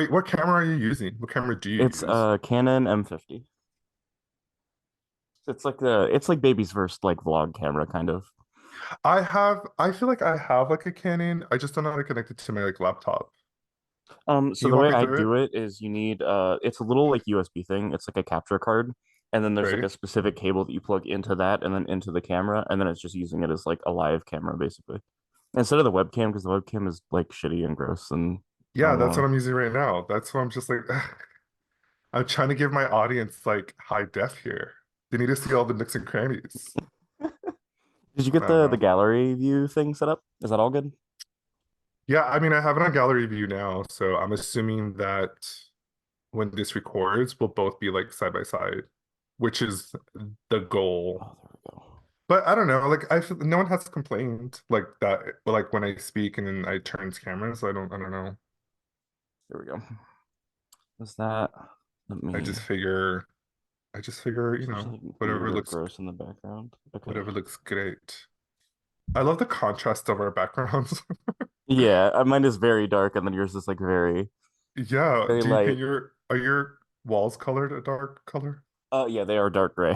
Wait, what camera are you using? What camera do you It's use? a Canon M50. It's like baby's first like vlog camera kind of. I feel like I have like a Canon. I just don't know how to connect it to my like laptop. Can So you the walk way me I through it? do it is you need it's a little like USB thing. It's like a capture card, and then there's like Right? a specific cable that you plug into that and then into the camera, and then it's just using it as like a live camera basically. Instead of the webcam, because the webcam is like shitty and gross and I Yeah, don't that's what know. I'm using right now. That's why I'm just like I'm trying to give my audience like high def here. They need to see all the nooks and crannies. Did you get I don't the know. gallery view thing set up? Is that all good? Yeah, I mean I have it on gallery view now, so I'm assuming that when this records, we'll both be like side by side, which is the goal. Oh, there we go. But I don't know, like I feel no one has complained like that, like when I speak and then I turn cameras. I don't know. There we go. Is that? Let I me. just figure, you Is there know, like weird or gross in the background? Okay. whatever looks great. I love the contrast of our backgrounds. Yeah, mine is very dark, and then yours is like very, Yeah. very Do you paint light. are your walls colored a dark color? Yeah, they are dark gray.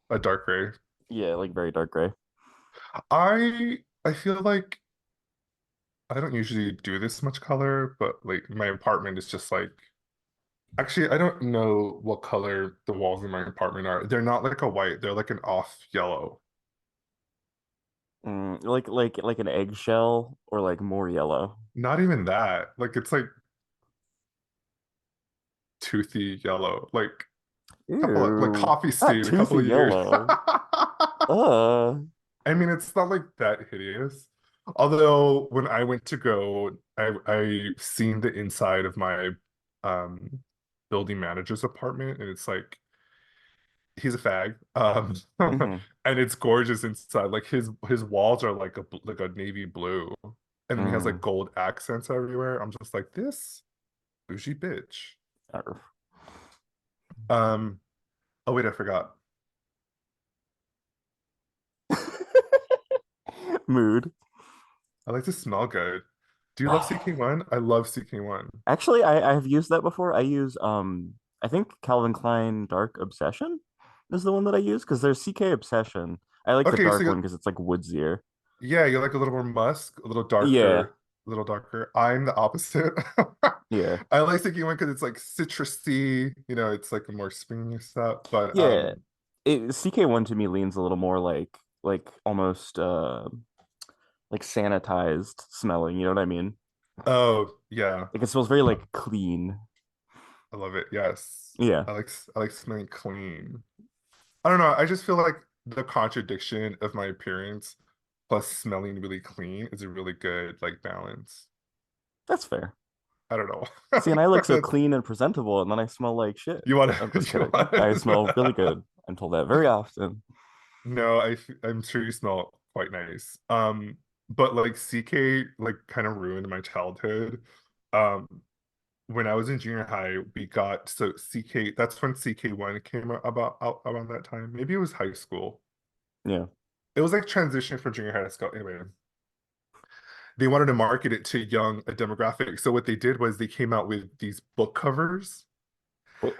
A dark gray. Yeah, like very dark gray. I feel like I don't usually do this much color, but like my apartment is just like actually I don't know what color the walls in my apartment are. They're not like a white, they're like an off yellow. Like an eggshell or like more yellow. Not even that. Like it's like toothy yellow. Like couple of like Ew, coffee not stain, a couple toothy of years. yellow. Uh, I mean, it's not like that hideous. Although when I went to go, I seen the inside of my um building manager's apartment, and it's like he's a fag. hmm And it's gorgeous inside. Like his walls are like a navy blue, and then he has like mm. gold accents everywhere. I'm just like this bougie bitch. Arf. Um, oh wait, I forgot. Mood. I like to smell good. Do you love CK1? I love CK1. Actually, I have used that before. I use I think Calvin Klein Dark Obsession is the one that I use because there's CK Obsession. I like the Okay, so dark one because it's like woodsier. yeah, you like a little more musk, Yeah, a little darker. I'm the opposite. yeah, I like CK1 because it's like citrusy, you know, it's like a more springy stuff. But yeah. CK1 to me leans a little more like almost like sanitized smelling. You know what I mean? oh yeah, Like it smells very like clean. I love it. Yes. Yeah, I like smelling clean. I don't know. I just feel like the contradiction of my appearance plus smelling really clean is a really good like balance. that's fair. I don't know. See, and I look so clean and presentable, and then I smell like shit. You want I'm to just you kidding. I smell really want good. I'm told that very often. No, I'm sure you smell quite nice. But like CK like kind of ruined my childhood. Um, when I was in junior high, we got so CK. That's when CK1 came out around that time. Maybe it was high school. Yeah. It was like transition from junior high to school. Anyway, they wanted to market it to young a demographic. So what they did was they came out with these book covers,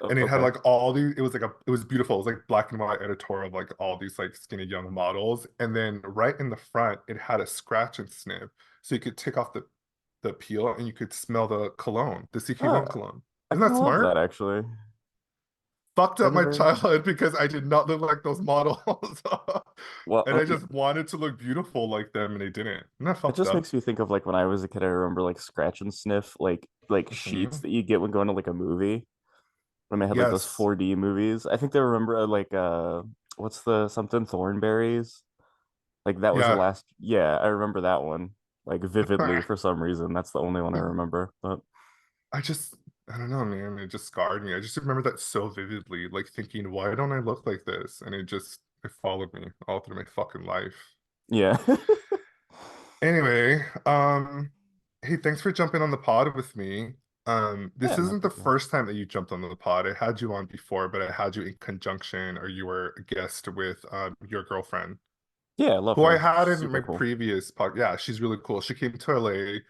and it had Okay. like all these. It was like it was beautiful. It was like black and white editorial of like all these like skinny young models, and then right in the front, it had a scratch and sniff, so you could take off the peel and you could smell the cologne, the Uh, CK1 cologne. I Isn't kind that of love that smart? actually. Fucked I up my never. childhood because I did not look like those models. Well, And I just wanted to look beautiful like them and they didn't. Isn't that it fucked just up? makes me think of like when I was a kid. I remember like scratch and sniff, like sheets Mhm. that you get when going to like a movie when they had like those Yes. 4D movies. I think they remember like what's the something Thornberries? Like that was the Yeah. last. Yeah, I remember that one like vividly for some reason. That's the only one I remember. But I just, I don't know, man. It just scarred me. I just remember that so vividly, like thinking, why don't I look like this? And it followed me all through my fucking life. yeah, Anyway, hey, thanks for jumping on the pod with me. yeah, This no isn't the big deal. first time that you jumped on the pod. I had you on before, but I had you in conjunction or you were a guest with your girlfriend, Yeah, I love who I her. had She's in my super cool. previous pod. Yeah, she's really cool. She came to LA.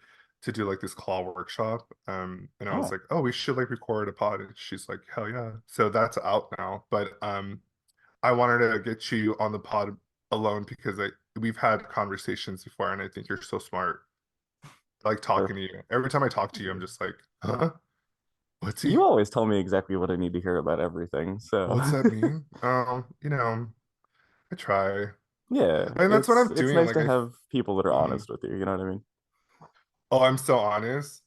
to do like this claw workshop. And I was Oh, like, oh, we should like record a pod. And she's like, hell yeah. So that's out now. But I wanted to get you on the pod alone because we've had conversations before, and I think you're so smart. I like talking to perfect. you. Every time I talk to you, I'm just like, huh? What's he? You always tell me exactly what I need to hear about everything. So What's that mean? I try. yeah, And that's what I'm it's doing. nice Like to have people that are mhm. honest with you. You know what I mean? Oh, I'm so honest.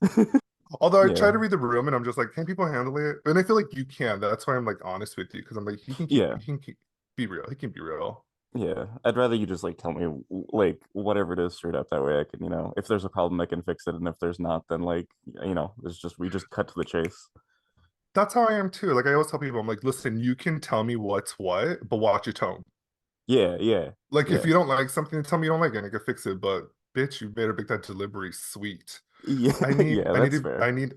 Although I try Yeah, to read the room and I'm just like, can people handle it? And I feel like you can. That's why I'm like honest with you because I'm like, yeah, be real. He can be real. yeah. I'd rather you just like tell me like whatever it is straight up. That way I can, if there's a problem, I can fix it, and if there's not, then like, it's just we just cut to the chase. That's how I am too. Like I always tell people, I'm like, listen, you can tell me what's what, but watch your tone. Yeah, yeah, Like if yeah, you don't like something, tell me you don't like it and I can fix it. But bitch, you better make that delivery sweet. yeah, yeah. That's fair. I need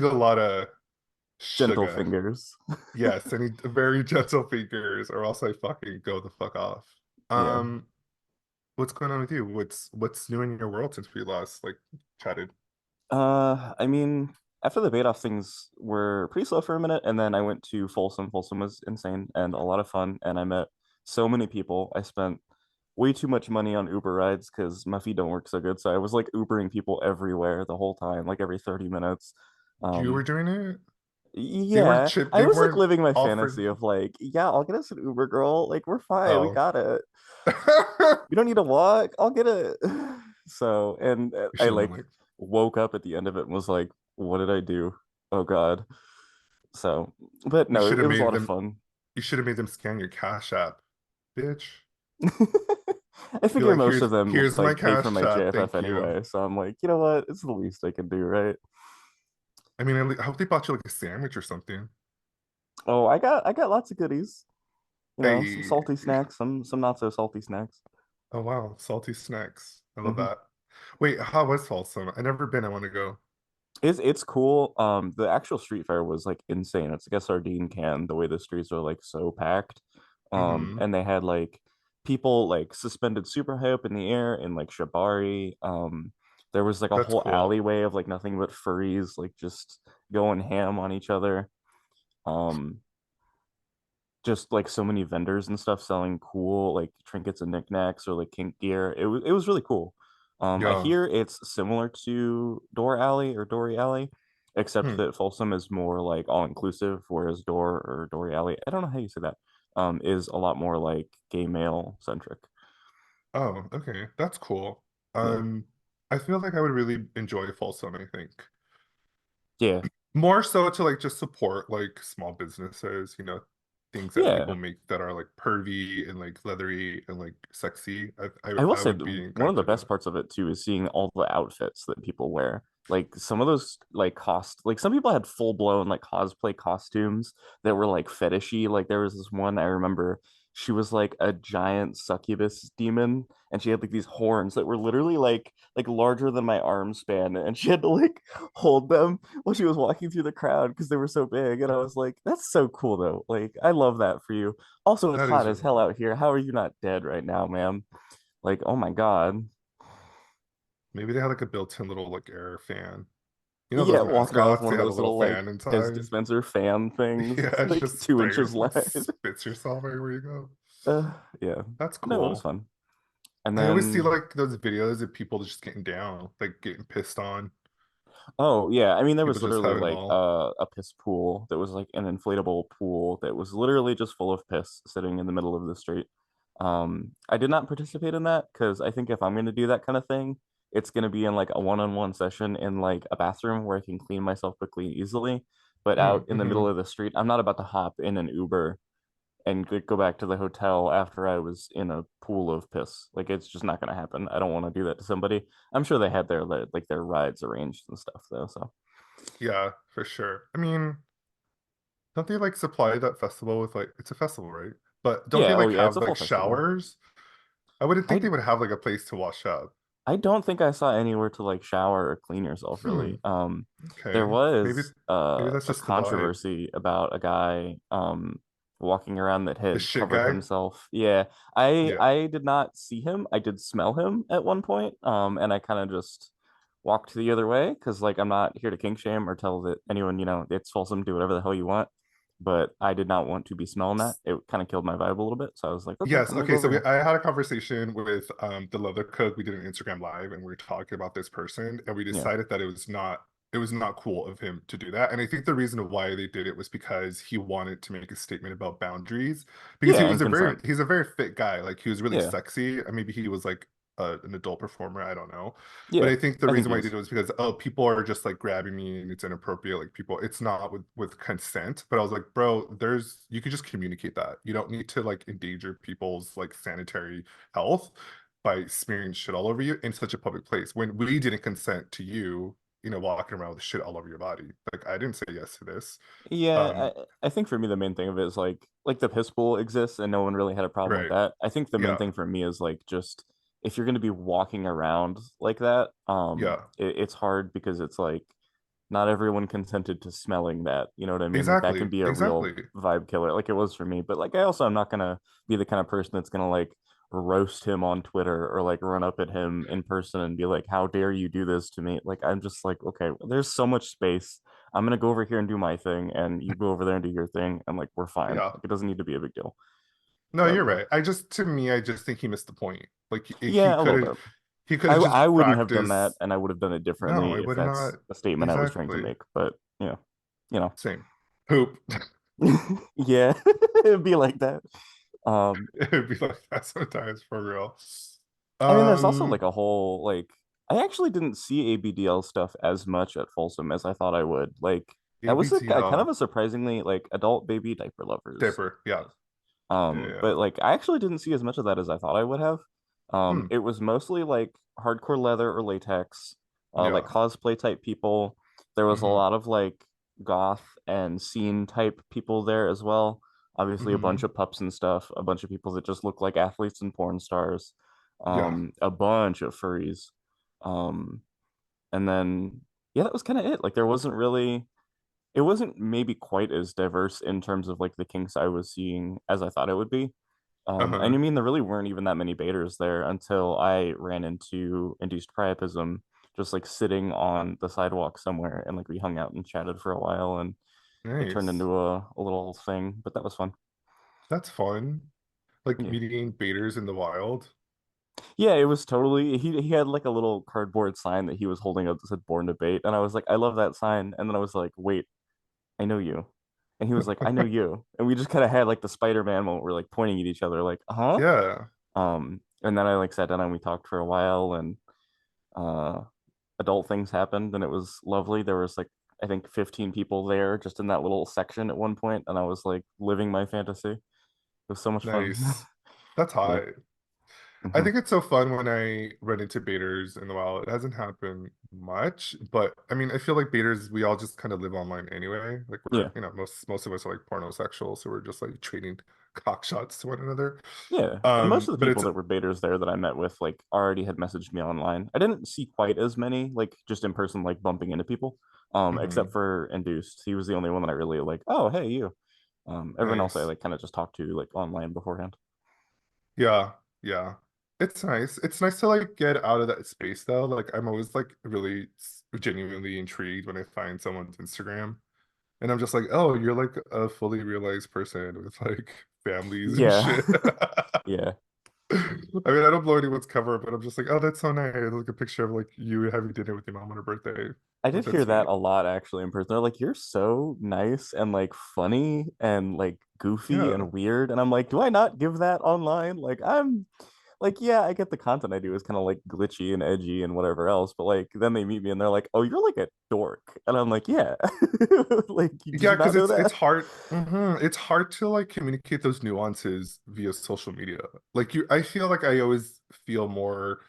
a lot of Gentle sugar. fingers. Yes, I need very gentle fingers, or else I fucking go the fuck off. Yeah. Um, what's going on with you? What's new in your world since we last like chatted? I mean, after the Bate off things were pretty slow for a minute, and then I went to Folsom. Folsom was insane and a lot of fun, and I met so many people. I spent way too much money on Uber rides because my feet don't work so good. So I was like Ubering people everywhere the whole time, like every 30 minutes. You were Um, doing it? yeah, I They was like weren't living my offered. fantasy of like, yeah, I'll get us an Uber girl. Like, we're fine. We Oh. got it. You You don't need to walk. I'll get it. So, and I should have been like like, woke up at the end of it and was like, what did I do? Oh God. So, but you no, should it have was a made lot of them fun. you should have made them scan your Cash App, bitch. I Be figure like, most of them here's my like pay for Cash my App, JFF thank you. anyway. So I'm like, you know what? It's the least I can do, right? I mean, I hope they bought you like a sandwich or something. Oh, I got lots of goodies. Some Hey, salty snacks, some not so salty snacks. oh wow, salty snacks. I love Hmm. that. Wait, how was Folsom? I never been. I want to go. It's cool. The actual street fair was like insane. It's like a sardine can, the way the streets are like so packed. Hmm. And they had like people like suspended super high up in the air in like Shibari. There was like a That's whole cool. alleyway of like nothing but furries, like just going ham on each other. Um, just like so many vendors and stuff selling cool like trinkets and knickknacks or like kink gear. It was really cool. I Yeah. hear it's similar to Door Alley or Dory Alley, except Hmm. that Folsom is more like all inclusive, whereas Door or Dory Alley, I don't know how you say that, is a lot more like gay male centric. Oh, okay. That's cool. Yeah. Um, I feel like I would really enjoy Folsom, I think. Yeah. More so to like just support like small businesses, things that people Yeah. make that are like pervy and like leathery and like sexy. I will I say would be one of inclined the to do best that. parts of it too is seeing all the outfits that people wear. Like some of those like some people had full blown like cosplay costumes that were like fetishy. Like there was this one I remember, she was like a giant succubus demon and she had like these horns that were literally like larger than my arm span and she had to like hold them while she was walking through the crowd because they were so big and I was like, that's so cool though. Like I love that for you. Also, it's That hot is as really hell cool. out here. How are you not dead right now, ma'am? Like, oh my God. Maybe they had like a built-in little like air fan. You know Yeah, those walking around with mascots, one they of have a those little little like fan piss inside. dispenser fan things. Yeah, It's it's like just two spray inches like wide. spits yourself everywhere you go. Yeah. That's No, it was cool. fun. And I always see then, like those videos of people just getting down, like getting pissed on. oh yeah, I mean, there was People just literally have it like all. a piss pool that was like an inflatable pool that was literally just full of piss sitting in the middle of the street. I did not participate in that because I think if I'm gonna do that kind of thing, it's gonna be in like a one-on-one session in like a bathroom where I can clean myself quickly and easily. But out in the middle Mm-hmm. of the street, I'm not about to hop in an Uber and go back to the hotel after I was in a pool of piss. Like it's just not gonna happen. I don't want to do that to somebody. I'm sure they had their like their rides arranged and stuff though. So Yeah, for sure. I mean, don't they like supply that festival with like it's a festival, right? But don't they yeah, oh like yeah, it's have a like full festival. showers? I wouldn't think I they would have like a place to wash up. I don't think I saw anywhere to like shower or clean yourself Hmm. really. There Okay. Maybe was that's a just the vibe. controversy about a guy walking around that The had shit covered guy? himself. Yeah, I Yeah. I did not see him. I did smell him at one point. And I kind of just walked the other way because like I'm not here to kink shame or tell that anyone, it's wholesome, do whatever the hell you want. But I did not want to be smelling that. It kind of killed my vibe a little bit. So I was like, okay, I'm Yes. gonna Okay. go So over here. I had a conversation with the leather cook. We did an Instagram live, and we were talking about this person, and we Yeah. decided that it was not cool of him to do that. And I think the reason why they did it was because he wanted to make a statement about boundaries. Because Yeah, and consent. he's a very fit guy. Like he was really Yeah. sexy. Maybe he was like an adult performer. I don't know. But Yeah. I think the I think reason he why he did is. it was because, oh, people are just like grabbing me and it's inappropriate. Like people, it's not with consent. But I was like, bro, you could just communicate that. You don't need to like endanger people's like sanitary health by smearing shit all over you in such a public place when we didn't consent to you, walking around with shit all over your body. Like I didn't say yes to this. Yeah, Um, I think for me the main thing of it is like the piss pool exists and no one really had a problem with right. that. I think the main Yeah. thing for me is like just if you're going to be walking around like that, Yeah. it's hard because it's like not everyone consented to smelling that. You know what I mean? Like that can Exactly. be a real Exactly. vibe killer, like it was for me. But like I also am not gonna be the kind of person that's gonna like roast him on Twitter or like run up at him in person and be like, "How dare you do this to me?" Like I'm just like, okay, there's so much space. I'm gonna go over here and do my thing, and you go over there and do your thing, and like we're fine. Yeah. Like it doesn't need to be a big deal. No, But you're right. To me, I just think he missed the point. Like he yeah, a could little have bit. he could I have I just wouldn't have done that, practiced. and I would have done it No, differently it if would not. that's a statement I was trying to Exactly. make. But you know. Same. Poop. Yeah, it'd be like that. Um, It'd be like that sometimes for real. I mean, there's also Um, like a whole like I actually didn't see ABDL stuff as much at Folsom as I thought I would. Like that was a kind of ABTL a surprisingly like adult baby diaper lovers. diaper. Yeah. Yeah. Yeah. But like I actually didn't see as much of that as I thought I would have. Hmm. It was mostly like hardcore leather or latex, like Yeah. cosplay type people. There was a Hmm. lot of like goth and scene type people there as well. Obviously, a bunch Hmm. of pups and stuff, a bunch of people that just look like athletes and porn stars, Yeah. a bunch of furries. Um, and then yeah, that was kind of it. Like there wasn't really it wasn't maybe quite as diverse in terms of like the kinks I was seeing as I thought it would be. And Uh-huh. I mean, there really weren't even that many baiters there until I ran into induced priapism, just like sitting on the sidewalk somewhere, and like we hung out and chatted for a while, and it turned Nice. into a little thing. But that was fun. That's fun. Like Yeah, meeting baiters in the wild. yeah, it was totally. He had like a little cardboard sign that he was holding up that said "Born to Bait," and I was like, I love that sign. And then I was like, wait, I know you. And he was like, I know you. And we just kind of had like the Spider-Man moment. We're like pointing at each other, like, huh? Yeah. And then I like sat down and we talked for a while and uh adult things happened and it was lovely. There was like I think 15 people there just in that little section at one point, and I was like living my fantasy. It was so much fun. Nice. That's Yeah. hot. I Hmm. think it's so fun when I run into baiters in the wild. It hasn't happened much, but I mean, I feel like baiters, we all just kind of live online anyway. Like Yeah. most of us are like pornosexual, so we're just like trading cock shots to one another. Yeah. And most of the But people it's that were baiters there that I met with like already had messaged me online. I didn't see quite as many like just in person like bumping into people. Except mhm, for Induced. He was the only one that I really like, oh hey you. Everyone else I nice. like kind of just talked to like online beforehand. Yeah, yeah. It's nice. It's nice to like get out of that space though. Like I'm always like really genuinely intrigued when I find someone's Instagram. And I'm just like, oh, you're like a fully realized person with like families and Yeah. shit. Yeah. I mean, I don't blow anyone's cover, but I'm just like, oh, that's so nice. Like a picture of like you having dinner with your mom on her birthday. I Like did that's hear that sweet. a lot actually in person. They're like, you're so nice and like funny and like goofy Yeah. and weird. And I'm like, do I not give that online? Like, I'm like, yeah, I get the content I do is kind of like glitchy and edgy and whatever else. But like, then they meet me and they're like, oh, you're like a dork. And I'm like, yeah. Like, did Yeah, you because not know it's that? hard. It's hard to like communicate those nuances via social media. Like I feel like I always feel more.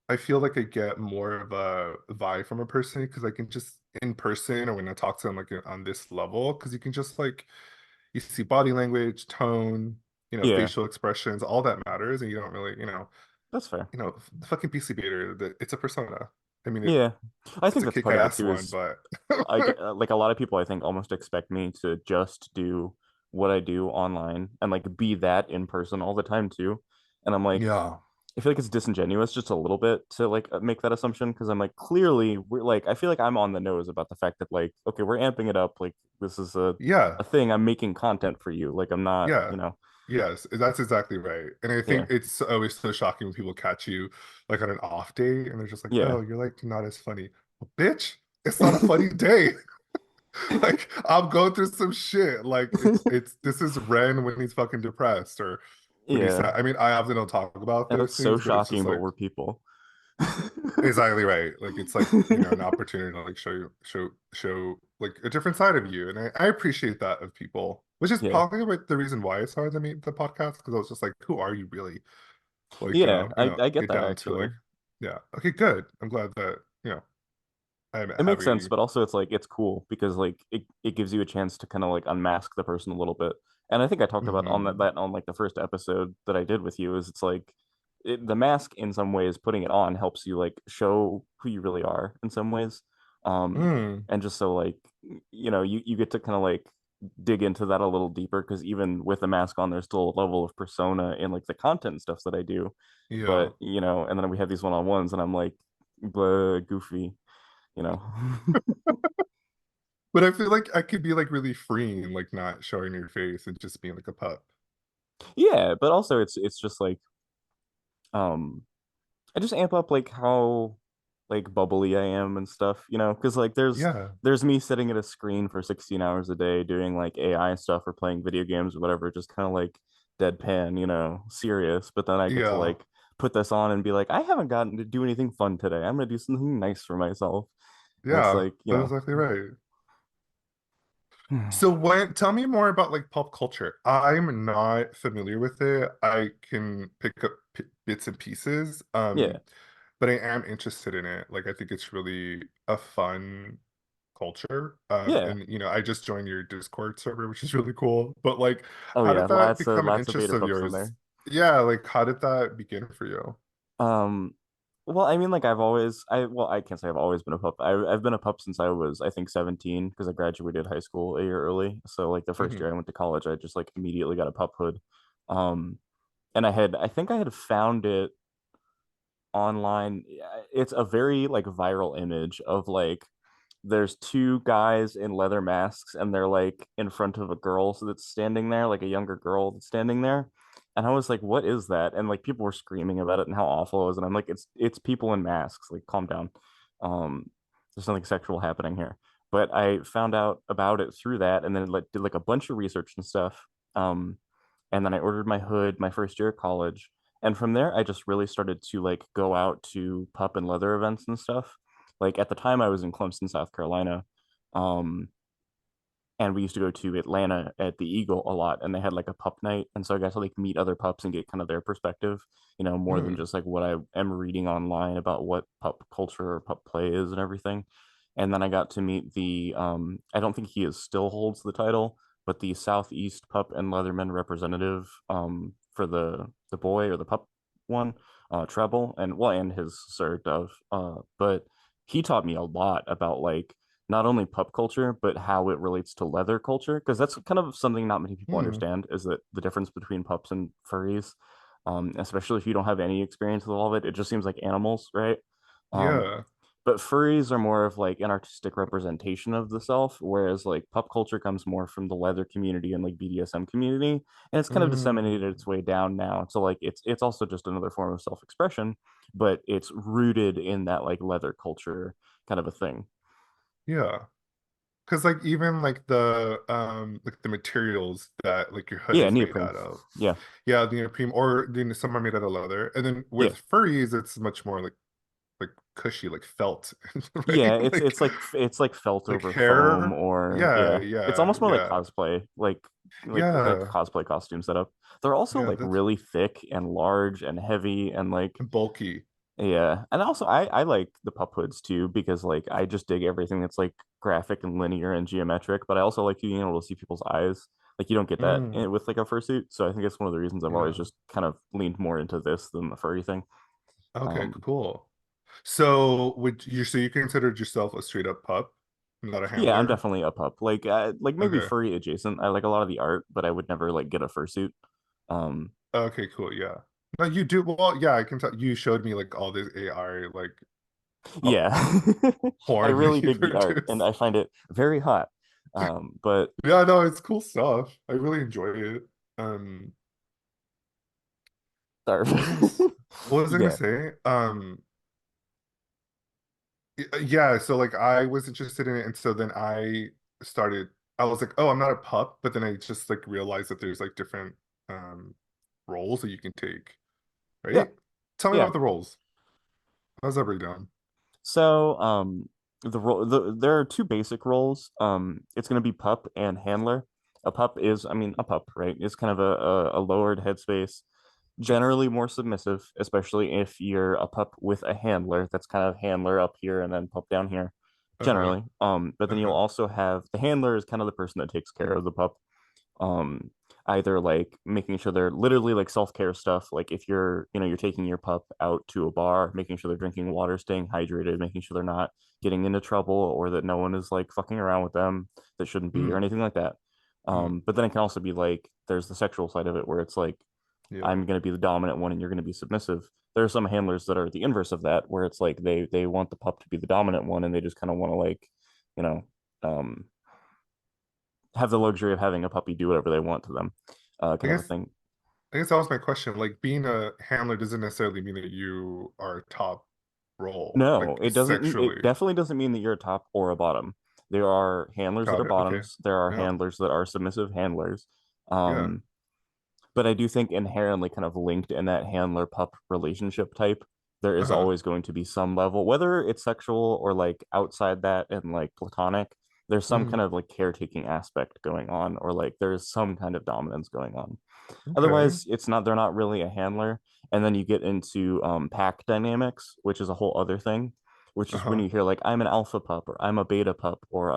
I feel like I get more of a vibe from a person because I can just in person or when I talk to them like on this level, because you can just like you see body language, tone, Yeah, facial expressions, all that matters, and you don't really, that's fair. the fucking PC Baiter, it's a persona. I mean, Yeah, I it's think a that's part of it kick-ass too. one, Is but I get like a lot of people I think almost expect me to just do what I do online and like be that in person all the time too. And I'm like, yeah, I feel like it's disingenuous just a little bit to like make that assumption because I'm like clearly we're like I feel like I'm on the nose about the fact that like okay we're amping it up like this is Yeah, a thing I'm making content for you like I'm not yeah. Yes, that's exactly right. And I yeah think it's always so shocking when people catch you like on an off day and they're just like, yeah oh, you're like not as funny. Well, bitch, it's not a funny day. Like I'm going through some shit. Like it's this is Ren when he's fucking depressed or when he's yeah sad. I mean, I often don't talk about and those it's so things, but it's just shocking but like we're people exactly right. Like it's like, you know, an opportunity to like show like a different side of you. And I appreciate that of people, which is yeah probably like the reason why I started the podcast, because I was just like, who are you really? Like yeah you know, I get get that down to like, actually. yeah, okay, good. I'm glad that, you know, I'm It makes sense, having but also it's like it's cool because like it gives you a chance to kind of like unmask the person a little bit. And I think I talked about on mhm. that on like the first episode that I did with you is it's like the mask in some ways putting it on helps you like show who you really are in some ways. Um Mm, and just so like you know you get to kind of like dig into that a little deeper because even with the mask on there's still a level of persona in like the content stuff that I do. yeah. But you know, and then we have these one-on-ones and I'm like blah, goofy, you know. But I feel like I could be like really freeing, like not showing your face and just being like a pup. Yeah, but also it's just like um I just amp up like how like bubbly I am and stuff, you know, because like Yeah. there's me sitting at a screen for 16 hours a day doing like AI stuff or playing video games or whatever, just kind of like deadpan, you know, serious. But then I get to Yeah. like put this on and be like, I haven't gotten to do anything fun today. I'm gonna do something nice for myself. And it's Yeah. like, you That's know, exactly right. So when tell me more about like pop culture. I'm not familiar with it. I can pick up p bits and pieces. yeah, But I am interested in it. Like I think it's really a fun culture. yeah. And you know, I just joined your Discord server, which is really cool. But like, Oh how yeah, did that become an lots of interest beta of pups on yours? there. Yeah, like how did that begin for you? Um, well, I mean, like I can't say I've always been a pup. I've been a pup since I was, I think, 17 because I graduated high school a year early. So like the first Hmm. year I went to college, I just like immediately got a pup hood. Um, and I think I had found it online. It's a very like viral image of like there's two guys in leather masks and they're like in front of a girl so that's standing there, like a younger girl that's standing there. And I was like, what is that? And like people were screaming about it and how awful it was. And I'm like, it's people in masks. Like, calm down. Um, there's nothing sexual happening here. But I found out about it through that and then like did like a bunch of research and stuff. Um, and then I ordered my hood my first year of college. And from there, I just really started to like go out to pup and leather events and stuff. Like at the time, I was in Clemson, South Carolina, um, and we used to go to Atlanta at the Eagle a lot, and they had like a pup night, and so I got to like meet other pups and get kind of their perspective, you know, more than Mm, just like what I am reading online about what pup culture or pup play is and everything. And then I got to meet the I don't think he is still holds the title, but the Southeast Pup and Leatherman representative for the boy or the pup one, Treble, and well, and his Sir Dove. But he taught me a lot about like not only pup culture, but how it relates to leather culture. Because that's kind of something not many people mm, understand is that the difference between pups and furries, especially if you don't have any experience with all of it, it just seems like animals, right? Um, yeah. but furries are more of like an artistic representation of the self, whereas like pup culture comes more from the leather community and like BDSM community, and it's kind of disseminated Mm, its way down now. So like it's also just another form of self-expression, but it's rooted in that like leather culture kind of a thing. yeah. Because like even like the materials that like your hood Yeah, is made neoprene. out of. Yeah, Yeah, the neoprene or some are made out of leather. And then yeah, with furries, it's much more like cushy, like felt, yeah. right? It's like felt Like over foam, hair. or Yeah, yeah, it's yeah, almost more like yeah. cosplay, like Yeah. cosplay costume setup. They're also Yeah, like that's really thick and large and heavy and like bulky. yeah. And also I like the pup hoods too because like I just dig everything that's like graphic and linear and geometric, but I also like being able to see people's eyes. Like you don't get that Mm, with like a fursuit, so I think it's one of the reasons I've always yeah. just kind of leaned more into this than the furry thing. Okay, Um, cool. So would you so you considered yourself a straight up pup, not a Yeah, I'm handler? definitely a pup. Like maybe Okay. furry adjacent. I like a lot of the art, but I would never like get a fursuit. Um, Okay, cool. Yeah. No, you do well, yeah, I can tell you showed me like all this AI like pup Yeah. I porn that really you dig the art and produce. I find it very hot. But Yeah, no, it's cool stuff. I really enjoy it. Um, sorry. what was I gonna Yeah. say? Yeah, so like I was interested in it, and so then started. I was like, oh, I'm not a pup, but then I just like realized that there's like different um roles that you can take, Yeah. right? Tell me Yeah. about the roles. How's that breakdown? So, there are two basic roles. It's going to be pup and handler. A pup is, I mean, a pup, right? It's kind of a lowered headspace, generally more submissive, especially if you're a pup with a handler. That's kind of handler up here and then pup down here, Uh-huh. generally. But then you'll Uh-huh. also have the handler is kind of the person that takes care of the pup, um either like making sure they're literally like self-care stuff, like if you're taking your pup out to a bar, making sure they're drinking water, staying hydrated, making sure they're not getting into trouble or that no one is like fucking around with them that shouldn't be or Mm, anything like that. mm, But then it can also be like there's the sexual side of it where it's like yeah. I'm going to be the dominant one and you're going to be submissive. There are some handlers that are the inverse of that where it's like they want the pup to be the dominant one and they just kind of want to like you know um have the luxury of having a puppy do whatever they want to them, I kind of a guess thing. I guess that was my question. Like being a handler doesn't necessarily mean that you are a top role, No, like it doesn't. It sexually. definitely doesn't mean that you're a top or a bottom. There are handlers that Got are it. Okay. bottoms. There are Yeah. handlers that are submissive handlers. Yeah. Um, but I do think inherently kind of linked in that handler pup relationship type, there is Uh-huh. always going to be some level, whether it's sexual or like outside that and like platonic, there's some Hmm. kind of like caretaking aspect going on, or like there's some kind of dominance going on. Okay. Otherwise, it's not, they're not really a handler. And then you get into pack dynamics, which is a whole other thing, which is when Uh-huh. you hear like I'm an alpha pup or I'm a beta pup or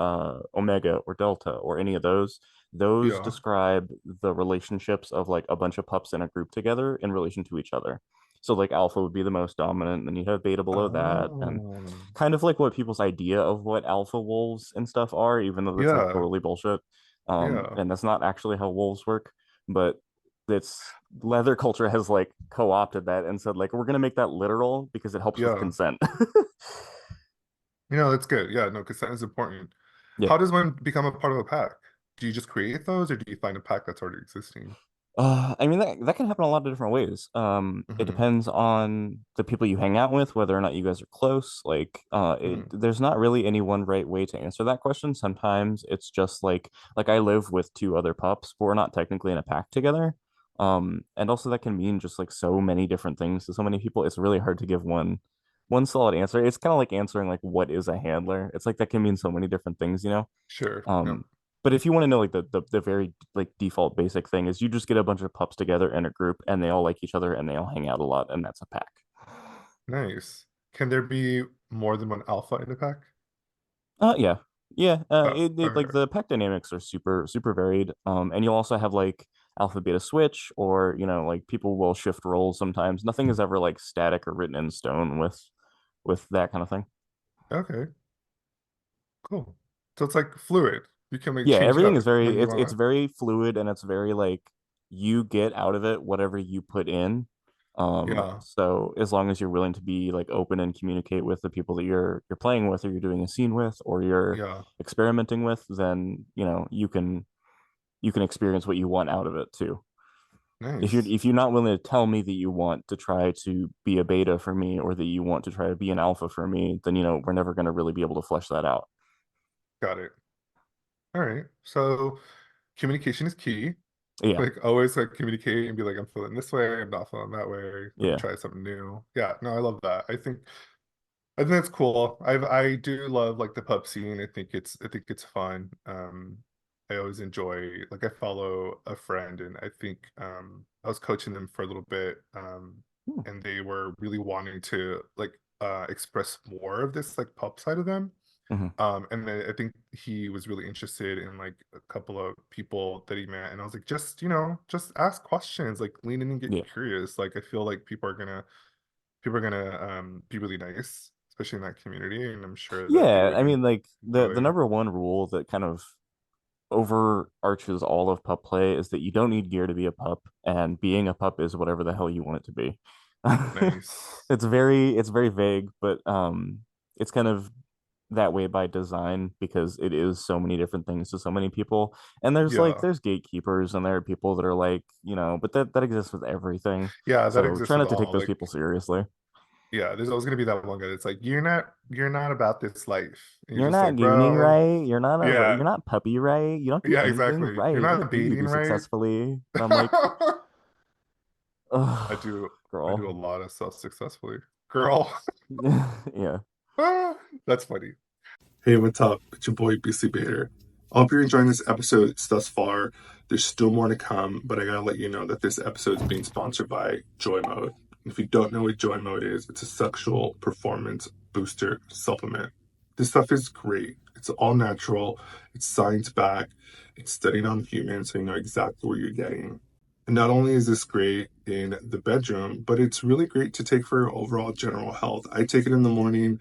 omega or delta or any of those. Those Yeah. describe the relationships of like a bunch of pups in a group together in relation to each other. So like alpha would be the most dominant, and then you'd have beta below that, and Oh. kind of like what people's idea of what alpha wolves and stuff are, even though that's like Yeah. totally bullshit. Yeah. And that's not actually how wolves work, but it's leather culture has like co-opted that and said like we're gonna make that literal because it helps with Yeah. consent. That's good. Yeah, no, consent is important. Yeah. How does one become a part of a pack? Do you just create those or do you find a pack that's already existing? I mean that can happen a lot of different ways. It Hmm. depends on the people you hang out with, whether or not you guys are close. Like, Hmm. there's not really any one right way to answer that question. Sometimes it's just like I live with two other pups, but we're not technically in a pack together. And also that can mean just like so many different things to so many people. It's really hard to give one solid answer. It's kind of like answering like what is a handler. It's like that can mean so many different things, you know? Sure. Yep. Um, but if you want to know like the very like default basic thing is you just get a bunch of pups together in a group and they all like each other and they all hang out a lot and that's a pack. Nice. Can there be more than one alpha in a pack? Yeah. Yeah. It like Okay. the pack dynamics are super varied. And you'll also have like alpha beta switch or like people will shift roles sometimes. Nothing is ever like static or written in stone with that kind of thing. Okay. Cool. So it's like fluid. You can like Yeah, change it everything up is very when you it's want. very fluid and it's very like you get out of it whatever you put in. Yeah. So as long as you're willing to be like open and communicate with the people that you're playing with or you're doing a scene with or you're Yeah. experimenting with, then you can experience what you want out of it too. Nice. If you're not willing to tell me that you want to try to be a beta for me or that you want to try to be an alpha for me, then we're never going to really be able to flesh that out. Got it. All right. So communication is key. Yeah, Like always like communicate and be like, I'm feeling this way, I'm not feeling that way. Let me yeah. try something new. Yeah, no, I love that. I think that's cool. I do love like the pub scene. I think it's fun. I always enjoy like I follow a friend and I think I was coaching them for a little bit Hmm. and they were really wanting to like express more of this like pub side of them. Mhm. And then I think he was really interested in like a couple of people that he met, and I was like, just ask questions, like lean in and get Yeah. curious. Like I feel like people are gonna be really nice, especially in that community, and I'm sure that they Yeah, would I mean, like the enjoy. number one rule that kind of overarches all of pup play is that you don't need gear to be a pup, and being a pup is whatever the hell you want it to be. Nice. It's very vague, but it's kind of that way by design because it is so many different things to so many people. And Yeah. there's gatekeepers and there are people that are like, but that exists with everything. Yeah, that So exists try with not to take all. those Like, people seriously. yeah, there's always gonna be that one guy that's like, you're not about this life. And you're You're just not like, gooning bro, right. yeah, you're not puppy right. You don't do yeah, anything exactly. You're right. What not do you baiting do right. successfully? And I'm like, I oh, do I do a girl. lot of stuff successfully. Girl. Yeah. That's funny. Hey, what's up? It's your boy BC Bader. I hope you're enjoying this episode thus far. There's still more to come, but I gotta let you know that this episode is being sponsored by JOYMODE. If you don't know what JOYMODE is, it's a sexual performance booster supplement. This stuff is great. It's all natural, it's science backed, it's studied on humans, so you know exactly what you're getting. And not only is this great in the bedroom, but it's really great to take for your overall general health. I take it in the morning.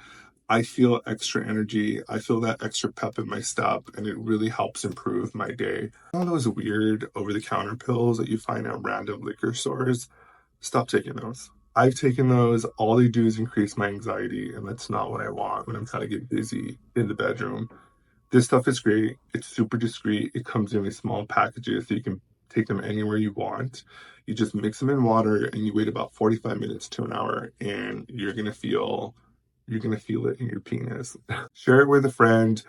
I feel extra energy. I feel that extra pep in my step, and it really helps improve my day. One of those weird over the counter pills that you find at random liquor stores, stop taking those. I've taken those. All they do is increase my anxiety, and that's not what I want when I'm trying to get busy in the bedroom. This stuff is great. It's super discreet. It comes in small packages so you can take them anywhere you want. You just mix them in water and you wait about 45 minutes to an hour and you're gonna feel it in your penis. Share it with a friend,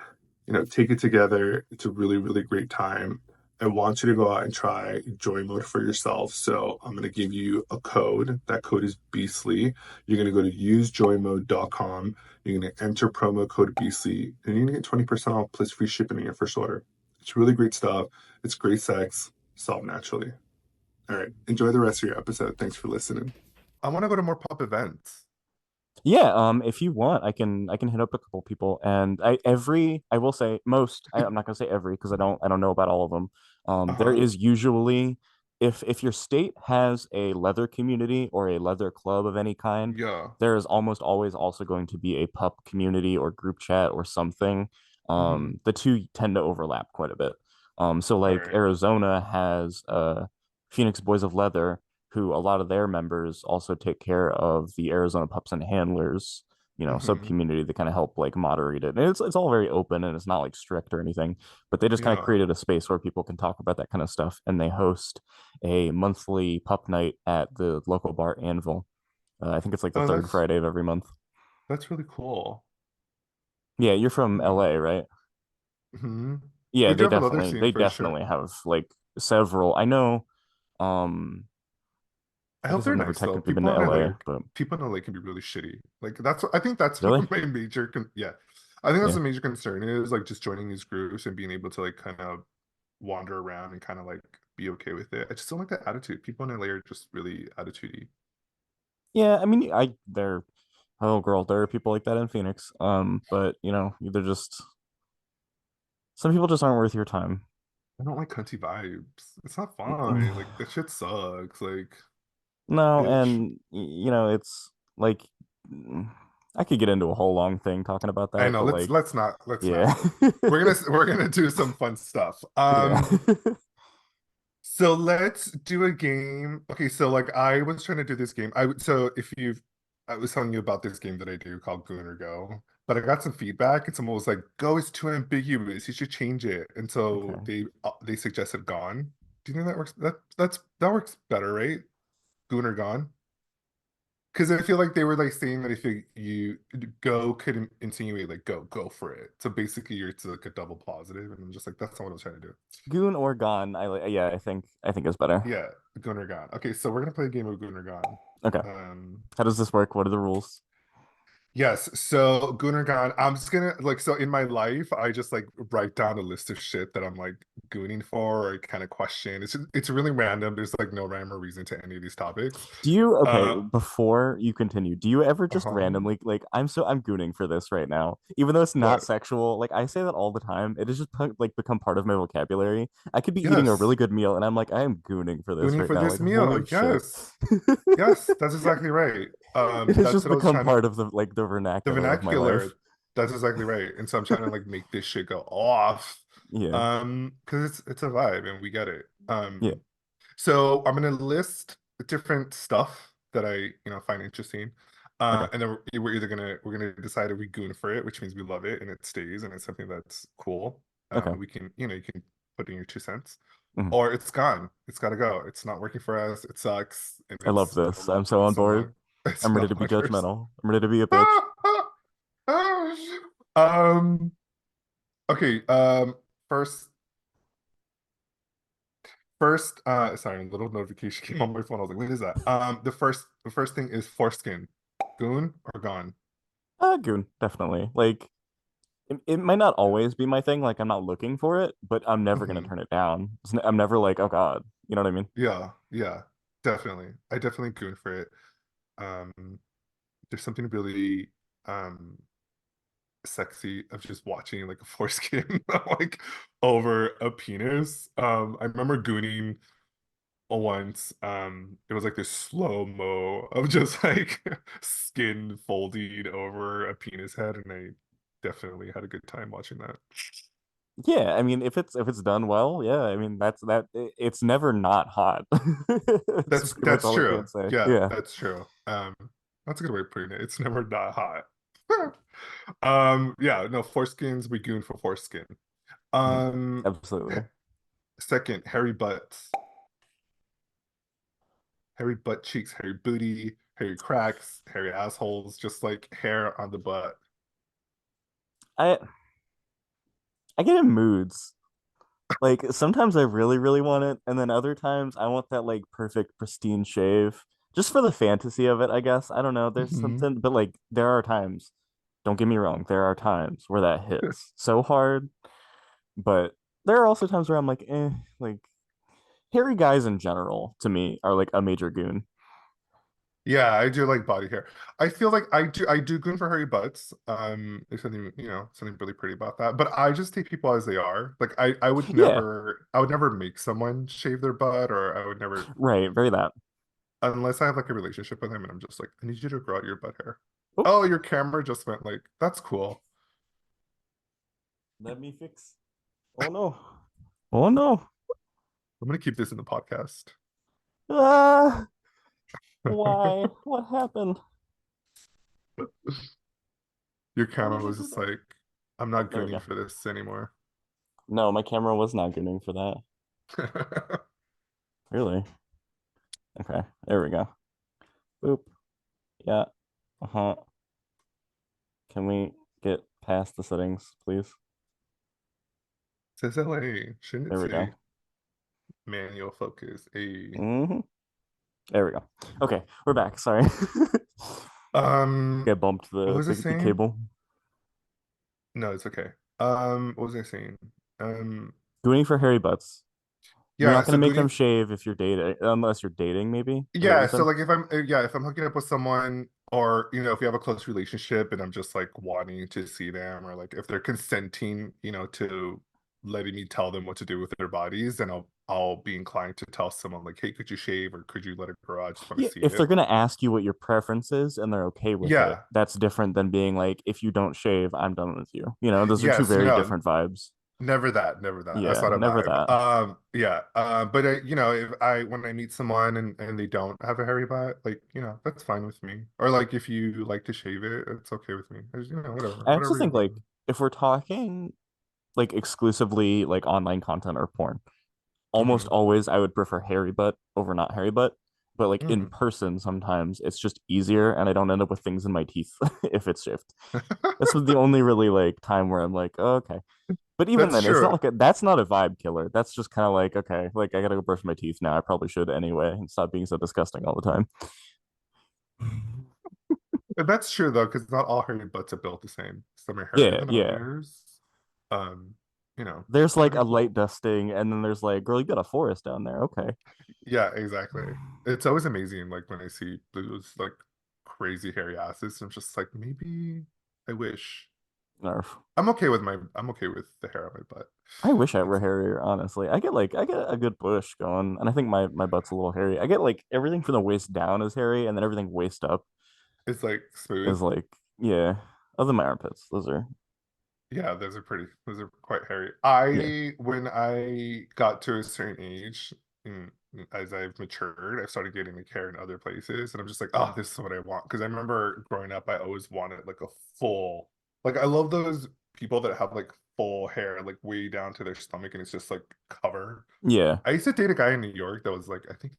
take it together. It's a really, really great time. I want you to go out and try Joy Mode for yourself. So I'm going to give you a code. That code is Beastly. You're going to go to usejoymode.com. You're going to enter promo code Beastly, and you're going to get 20% off plus free shipping on your first order. It's really great stuff. It's great sex, solved naturally. All right. Enjoy the rest of your episode. Thanks for listening. I want to go to more pop events. Yeah, if you want, I can hit up a couple people, and I will say most. I'm not gonna say every because I don't know about all of them. There Uh-huh. is usually, if your state has a leather community or a leather club of any kind, Yeah. there is almost always also going to be a pup community or group chat or something. Mm-hmm. The two tend to overlap quite a bit. So All like right. Arizona has Phoenix Boys of Leather, who a lot of their members also take care of the Arizona Pups and Handlers, sub Mm-hmm. community that kind of help like moderate it. And it's all very open and it's not like strict or anything, but they just kind of Yeah. created a space where people can talk about that kind of stuff. And they host a monthly pup night at the local bar Anvil. I think it's like the Oh, third Friday of every month. that's really cool. Yeah, you're from Yeah. LA, right? Hmm. Yeah, We do they have a leather definitely scene they for sure. definitely have like several. I know um I I hope guess I've they're never nice though. technically been to LA, but People in LA can be really shitty. Like I think that's really? my major yeah. I think that's Yeah. the major concern is like just joining these groups and being able to like kind of wander around and kind of like be okay with it. I just don't like that attitude. People in LA are just really attitudey. Yeah, I mean, oh girl, there are people like that in Phoenix. But they're just some people just aren't worth your time. I don't like cunty vibes. It's not fun. Like that shit sucks. Like No, ish. and it's like mm, I could get into a whole long thing talking about I that, know. but Let's like, let's not let's yeah. not. We're gonna do some fun stuff. Yeah. So let's do a game. Okay, so like I was trying to do this game. So if you've I was telling you about this game that I do called Goon or Go, but I got some feedback and someone was like, Go is too ambiguous. You should change it. And so Okay. they suggested Gone. Do you think that works? That works better, right? Goon or Gone? Because I feel like they were like saying that if you go could insinuate like go for it. So basically you're it's like a double positive, and I'm just like that's not what I was trying to do. Goon or Gone, yeah, I think is better. Yeah, Gun or Gone. Okay, so we're gonna play a game of Gun or Gone. Okay. Um, How does this work? What are the rules? yes, so Gun or Gone. I'm just gonna like so in my life, I just like write down a list of shit that I'm like gooning for or kind of question. It's really random. There's like no rhyme or reason to any of these topics. Okay, Uh, before you continue, do you ever just uh-huh. randomly like I'm gooning for this right now, even though it's not What? sexual, like I say that all the time. It has just like become part of my vocabulary. I could be eating a Yes, really good meal and I'm like, I am gooning for this gooning right for now. this Like, meal. holy shit. Yes, yes, that's exactly right. It has That's just what I was become trying to part of the the vernacular of my life. vernacular. That's exactly right. And so I'm trying to like make this shit go off. Yeah. Because it's a vibe and we get it. Yeah. So I'm gonna list different stuff that I, find interesting. Okay. And then we're either we're gonna decide if we goon for it, which means we love it and it stays and it's something that's cool. Okay. And we can, you can put in your 2 cents. Mhm. Or it's gone. It's gotta go. It's not working for us. It sucks. And I love it's been a this. I'm love so for on so board. long. It's I'm ready to not be my first. judgmental. I'm ready to be a bitch. Um, okay, first sorry, a little notification came on my phone. I was like, what is that? The first thing is foreskin. Goon or gone? Goon, definitely. Like it might not always be my thing. Like I'm not looking for it, but I'm never gonna Hmm. turn it down. I'm never like, oh God. You know what I mean? Yeah, yeah, definitely. I definitely goon for it. Um, there's something really sexy of just watching like a foreskin like over a penis. I remember gooning once. It was like this slow-mo of just like skin folding over a penis head, and I definitely had a good time watching that. Yeah, I mean, if it's done well, yeah, I mean it's never not hot. It's That's pretty much that's all I true. can say. Yeah, Yeah. that's true. That's a good way of putting it. It's never not hot. Yeah, no, foreskins, we goon for foreskin. Mhm. Um, Absolutely. second, hairy butts, hairy butt cheeks, hairy booty, hairy cracks, hairy assholes, just like hair on the butt. I I get in moods. Like sometimes I really, really want it, and then other times I want that like perfect pristine shave. Just for the fantasy of it, I guess. I don't know. There's Mhm. something, but like there are times, don't get me wrong, there are times where that hits so hard, but there are also times where I'm like, like hairy guys in general to me are like a major goon. Yeah, I do like body hair. I feel like I do goon for hairy butts. There's something, something really pretty about that. But I just take people as they are. Like Yeah, I would never make someone shave their butt, or I would never, right, very that. unless I have like a relationship with them and I'm just like, I need you to grow out your butt hair. Oh, Oh, your camera just went like, that's cool. let me fix. Oh no. Oh no. I'm gonna keep this in the podcast. Ah, why? What happened? Your How camera did you was do just that? like, I'm Oh, not there we gooning go. for this anymore. No, my camera was not gooning for that. Really? Okay, there we go. Boop. Yeah. Uh-huh. Can we get past the settings, please? Says LA, shouldn't it There we go. say manual focus? A Hmm. There we go. Okay, we're back. Sorry. um I bumped what was I the saying? cable. No, it's okay. What was I saying? Um, Gooning for hairy butts. You're yeah, not gonna so make them Goody, shave if you're dating, unless you're dating, maybe. Is that what you yeah, so said? like if I'm hooking up with someone, or if we have a close relationship and I'm just like wanting to see them, or like if they're consenting, to letting me tell them what to do with their bodies, then I'll be inclined to tell someone like, hey, could you shave or could you let it grow? I just want to Yeah, see if it. they're gonna ask you what your preference is and they're okay with it, Yeah. that's different than being like, if you don't shave, I'm done with you. You know, those are two Yes, very no, different vibes. never that, never that. That's Yeah, not a never vibe. that. Yeah. But if when I meet someone and they don't have a hairy butt, like, that's fine with me. Or like if you like to shave it, it's okay with me. Whatever, I actually whatever your think like vibe. if we're talking like exclusively like online content or porn, almost Hmm. always I would prefer hairy butt over not hairy butt. But like in Hmm. person, sometimes it's just easier, and I don't end up with things in my teeth if it's shaved. That's the only really like time where I'm like, oh, okay. But even That's then, it's not true. like that's not a vibe killer. That's just kind of like, okay, like I gotta go brush my teeth now. I probably should anyway, and stop being so disgusting all the time. And that's true though, because not all hairy butts are built the same. Some are hairier Yeah, than yeah. others. Um, There's like a others light dusting, and then there's like, girl, you got a forest down there. Okay. Yeah, exactly. It's always amazing, like when I see those like crazy hairy asses. I'm just like, maybe I wish. Narf. I'm okay with the hair on my butt. I wish I were It's hairier, honestly. I get a good bush going, and I think my butt's a little hairy. I get like everything from the waist down is hairy, and then everything waist up it's like smooth. is like, yeah. Other than my armpits, those are Yeah, those are quite hairy. Yeah. When I got to a certain age, mm, as I've matured, I've started getting like hair in other places, and I'm just like, oh, this is what I want. Because I remember growing up, I always wanted like a full, like I love those people that have like full hair, like way down to their stomach, and it's just like cover. Yeah. I used to date a guy in New York that was like, I think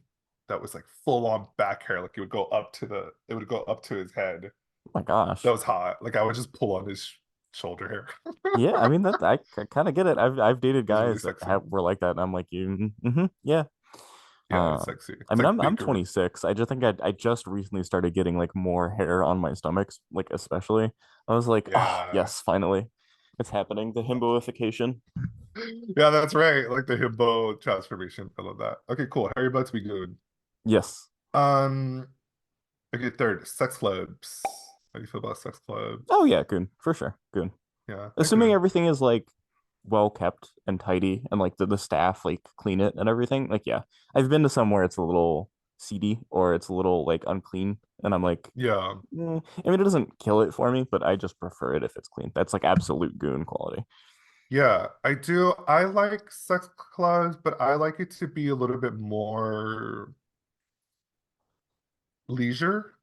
that was like full on back hair, like it would go up to his head. Oh my That gosh. was hot. Like I would just pull on his shoulder hair. Yeah, I mean that I kind of get it. I've dated It was really guys that sexy. were like that, and I'm like, yeah. Yeah, it's sexy. I It's mean, like I'm Baker. 26. I just think I just recently started getting like more hair on my stomachs, like especially. I was like, oh Yeah. yes, finally, it's happening. The himboification. Yeah, that's right. Like the himbo transformation. I love that. Okay, cool. Harry Butts be good. Yes. Um, okay, third, sex clubs. How do you feel about sex Oh clubs? yeah, Goon for sure. Goon. Yeah, I Assuming agree. everything is like well kept and tidy and like the staff like clean it and everything. Like yeah. I've been to somewhere it's a little seedy or it's a little like unclean and I'm like Yeah. I mean it doesn't kill it for me, but I just prefer it if it's clean. That's like absolute Goon quality. Yeah, I do. I like sex clubs, but I like it to be a little bit more leisure.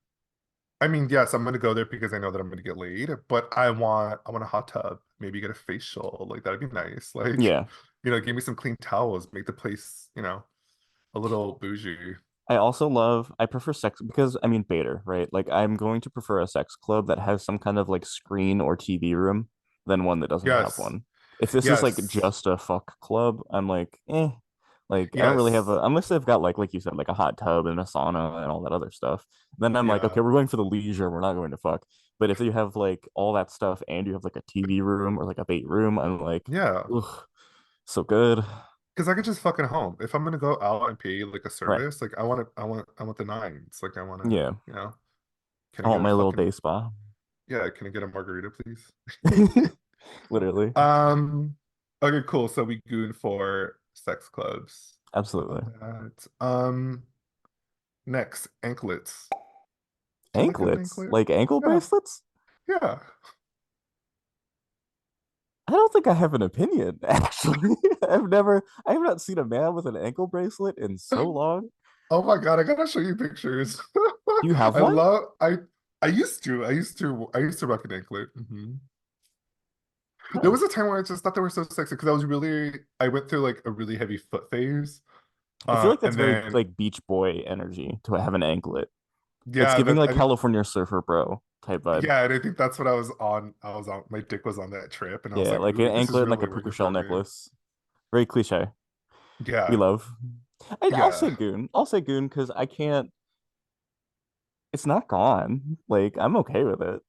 I mean, yes, I'm gonna go there because I know that I'm gonna get laid, but I want a hot tub, maybe get a facial. Like that'd be nice. Like, Yeah. give me some clean towels, make the place, a little bougie. I prefer sex because I mean Bader, right? Like I'm going to prefer a sex club that has some kind of like screen or TV room than one that doesn't have Yes. one. If this is like Yes. just a fuck club, I'm like, eh. Like I don't really have Yes. a unless they've got like you said, like a hot tub and a sauna and all that other stuff. Then I'm like, okay, Yeah. we're going for the leisure, we're not going to fuck. But if you have like all that stuff and you have like a TV room or like a bait room, I'm like, Yeah. ugh, so good. Because I could just fucking home. If I'm gonna go out and pay like a Right. service, like I want the nines. Like I wanna, Yeah. can I I want get a my little fucking day spa. yeah, can I get a margarita, please? Literally. Um, okay, cool. So we goon for sex clubs. Love Absolutely. that. Next, anklets. Do you like an Anklets, anklet? like ankle Yeah, bracelets? yeah. I don't think I have an opinion, actually. I have not seen a man with an ankle bracelet in so long. Oh my God, I gotta show you pictures. Do you have I one? love I used to rock an anklet. There Huh. was a time where I just thought they were so sexy because I went through like a really heavy foot phase. I feel like that's And very then like Beach Boy energy to have an anklet. It's yeah, giving that like I think California Surfer Bro type vibe. yeah, and I think that's what I was on. My dick was on that trip, and I was Yeah, like, like an ooh, this is anklet and like a really puka working shell for me. necklace. Very cliche. We Yeah, love. I'll yeah. say Goon. I'll say Goon because I can't. It's not gone. Like I'm okay with it.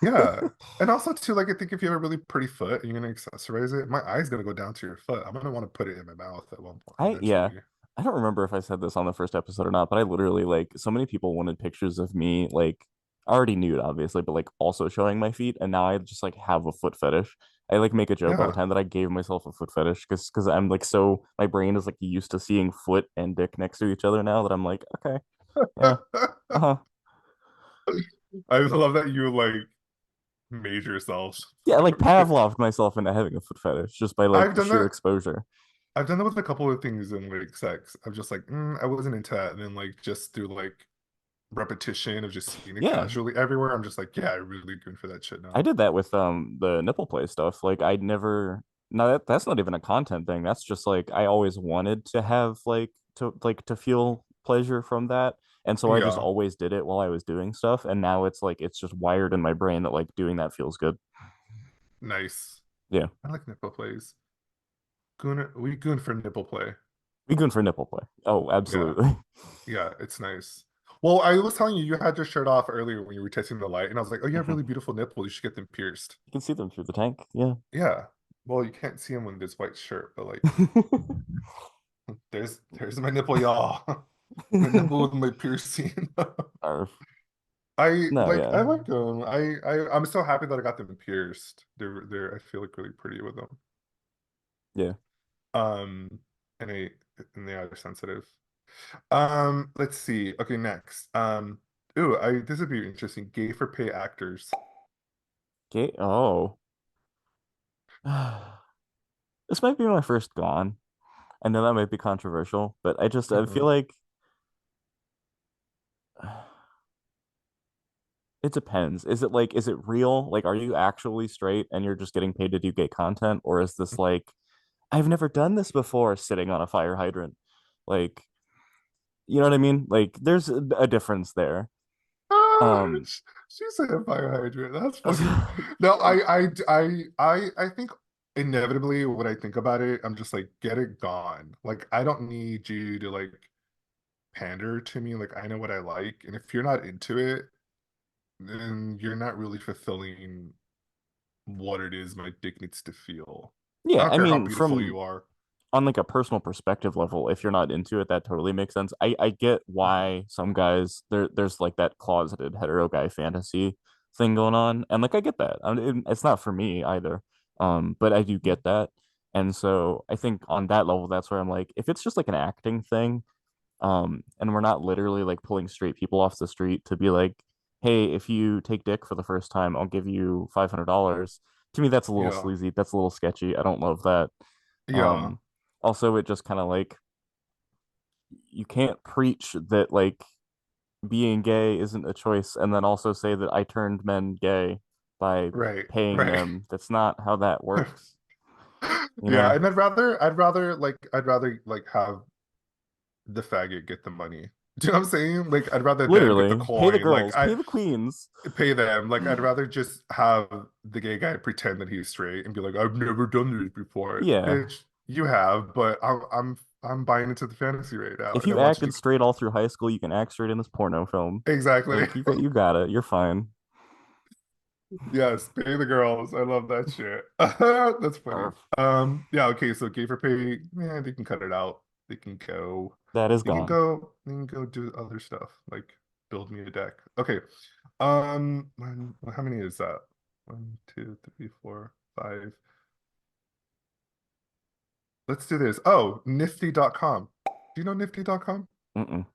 Yeah. And also too, like I think if you have a really pretty foot and you're gonna accessorize it, my eye's gonna go down to your foot. I'm gonna want to put it in my mouth at one point Yeah. eventually. I don't remember if I said this on the first episode or not, but I literally like so many people wanted pictures of me like already nude, obviously, but like also showing my feet, and now I just like have a foot fetish. I like make a joke all the Yeah. time that I gave myself a foot fetish because I'm like so my brain is like used to seeing foot and dick next to each other now that I'm like, okay, yeah, uh-huh. I just love that you like made yourself. Yeah, I like Pavloved myself into having a foot fetish just by like I've done sheer that. exposure. I've done that with a couple of things in like sex. I'm just like, I wasn't into that. And then like just through like repetition of just seeing it Yeah, casually everywhere, I'm just like, yeah, I really good for that shit I now. did that with the nipple play stuff. Like I'd never no that's not even a content thing. That's just like I always wanted to have to feel pleasure from that. And so I just Yeah, always did it while I was doing stuff. And now it's like it's just wired in my brain that like doing that feels good. nice. Yeah. I like nipple plays. We goon for nipple play. We going for nipple play. Oh, Yeah, absolutely. yeah, it's nice. Well, I was telling you, you had your shirt off earlier when you were testing the light, and I was like, oh, you have Mhm. really beautiful nipples. You should get them pierced. You can see them through the tank. Yeah. Yeah. Well, you can't see them when there's white shirt, but like, there's my nipple, y'all. My nipple with my piercing. Arf. I No, like yeah. I like them. I'm so happy that I got them pierced. They're I feel like really pretty with them. Yeah. Um and they are sensitive. Let's see. Okay, next. Ooh, I this would be interesting. Gay for pay actors. Okay. Oh. This might be my first gone. I know that might be controversial, but I feel Mhm. like it depends. Is it real? Like, are you actually straight and you're just getting paid to do gay content? Or is this like, I've never done this before, sitting on a fire hydrant? Like, you know what I mean? Like, there's a difference there. Ah, Um, she said a fire hydrant. That's funny. No, I think inevitably when I think about it, I'm just like, get it gone. Like, I don't need you to like pander to me. Like, I know what I like, and if you're not into it, then you're not really fulfilling what it is my dick needs to feel. I yeah, don't I care how mean, beautiful from you are. on like a personal perspective level, if you're not into it, that totally makes sense. I get Mhm. why some guys there's like that closeted hetero guy fantasy thing going on, and like I get that. It's not for me either. But I do get that, and so I think on that level, that's where I'm like, if it's just like an acting thing, and we're not literally like pulling straight people off the street to be like, hey, if you take dick for the first time, I'll give you $500. To me, that's a little Yeah, sleazy. That's a little sketchy. I don't love that. yeah, Um, Also, it just kind of like you can't preach that like being gay isn't a choice and then also say that I turned men gay by right, paying right. them. That's not how that works, you Yeah, know? and I'd rather like have the faggot get the money. Do you know what I'm saying? Like, I'd rather them get the Literally, pay the coin. Like, girls, I pay the queens. pay them. Like, I'd rather just have the gay guy pretend that he's straight and be like, I've never done this before. Yeah. Bitch, you have, but I'm buying into the fantasy right now, If and I you want you acted to straight all through high school, you can act straight in this porno film. exactly. Like you got it. You're fine. Yes, pay the girls. I love that shit. That's funny. Perf. Yeah, okay, so gay for pay, yeah, they can cut it out. They can go, That is gone. they can go do other stuff, like build me a deck. Okay. How many is that? One, two, three, four, five. Let's do this. Oh, nifty.com. Do you know nifty.com? Mm-mm.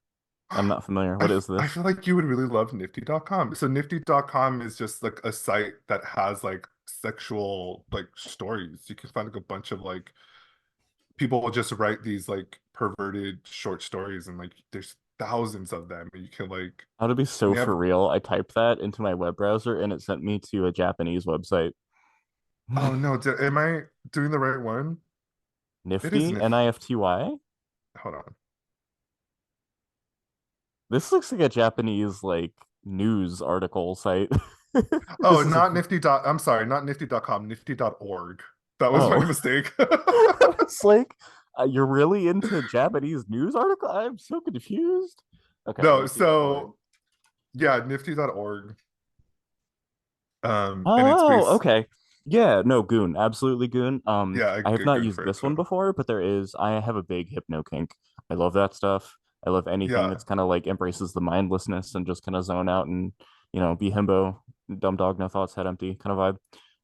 I'm not familiar. What is I this? feel like you would really love nifty.com. So nifty.com is just like a site that has like sexual like stories. You can find like a bunch of like people will just write these like perverted short stories and like there's thousands of them. And you can like How to be and so they have for real. I typed that into my web browser and it sent me to a Japanese website. oh no, am I doing the right one? It is Nifty, nifty. Nifty. Hold on. This looks like a Japanese like news article site. Oh, This is a not nifty dot I'm sorry, not nifty.com, nifty.org. That was my oh. mistake. It's like you're really into Japanese news article? I'm so confused. Okay, No, nifty.org. so yeah, nifty.org. And it's Oh, based, okay. Yeah, no, Goon, absolutely Goon. yeah, I have not good used for it this one too. before, but I have a big hypno kink. I love that stuff. I love anything Yeah. that's kind of like embraces the mindlessness and just kind of zone out and, be himbo, dumb dog, no thoughts, head empty kind of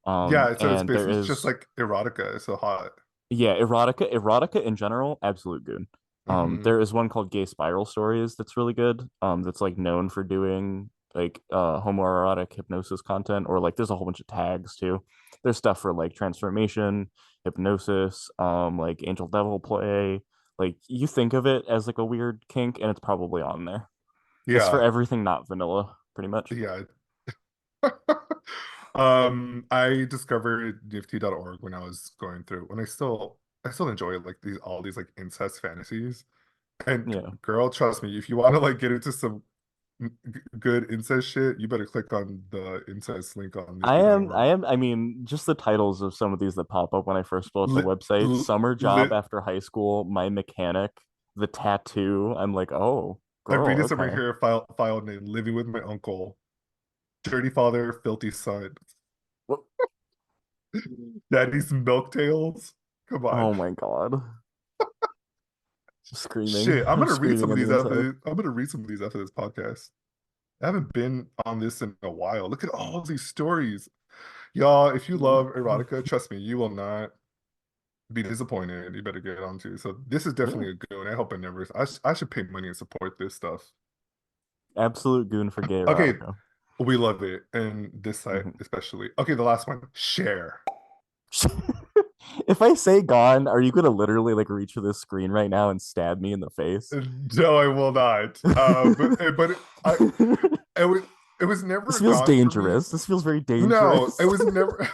vibe. Yeah, so it's And there basically just is like erotica. It's so hot. yeah, erotica in general, absolute good. Hmm. There is one called Gay Spiral Stories that's really good. That's like known for doing like homoerotic hypnosis content, or like there's a whole bunch of tags too. There's stuff for like transformation, hypnosis, like angel devil play. Like you think of it as like a weird kink, and it's probably on there. It's for Yeah. everything not vanilla, pretty much. Yeah. I discovered nifty.org when I was going through when I still enjoy like these all these like incest fantasies. And Yeah. girl, trust me, if you want to like get into some good incest shit, you better click on the incest link on nifty.org. I mean, just the titles of some of these that pop up when I first pull up the Lit, website. Summer job lit, after high school, my mechanic, the tattoo. I'm like, oh, I'm girl, reading some right okay. here, file name, living with my uncle, dirty father, filthy son, What? daddy's milk tails. Come on. Oh my God. Screaming. Shit, I'm I'm gonna read screaming some of on the these inside. I'm gonna read some of these after this podcast. I haven't been on this in a while. Look at all these stories. Y'all, if you love erotica, trust me, you will not be disappointed. You better get on to. So this is Yeah. definitely a good one. I hope I never I should pay money and support this stuff. Absolute goon for gay Okay, erotica. we love it. And this site Mhm. especially. Okay, the last one. Share. If I say gone, are you gonna literally like reach for this screen right now and stab me in the face? No, I will not. It was it was never This a feels gone for me. dangerous. This feels very No, dangerous. it was never.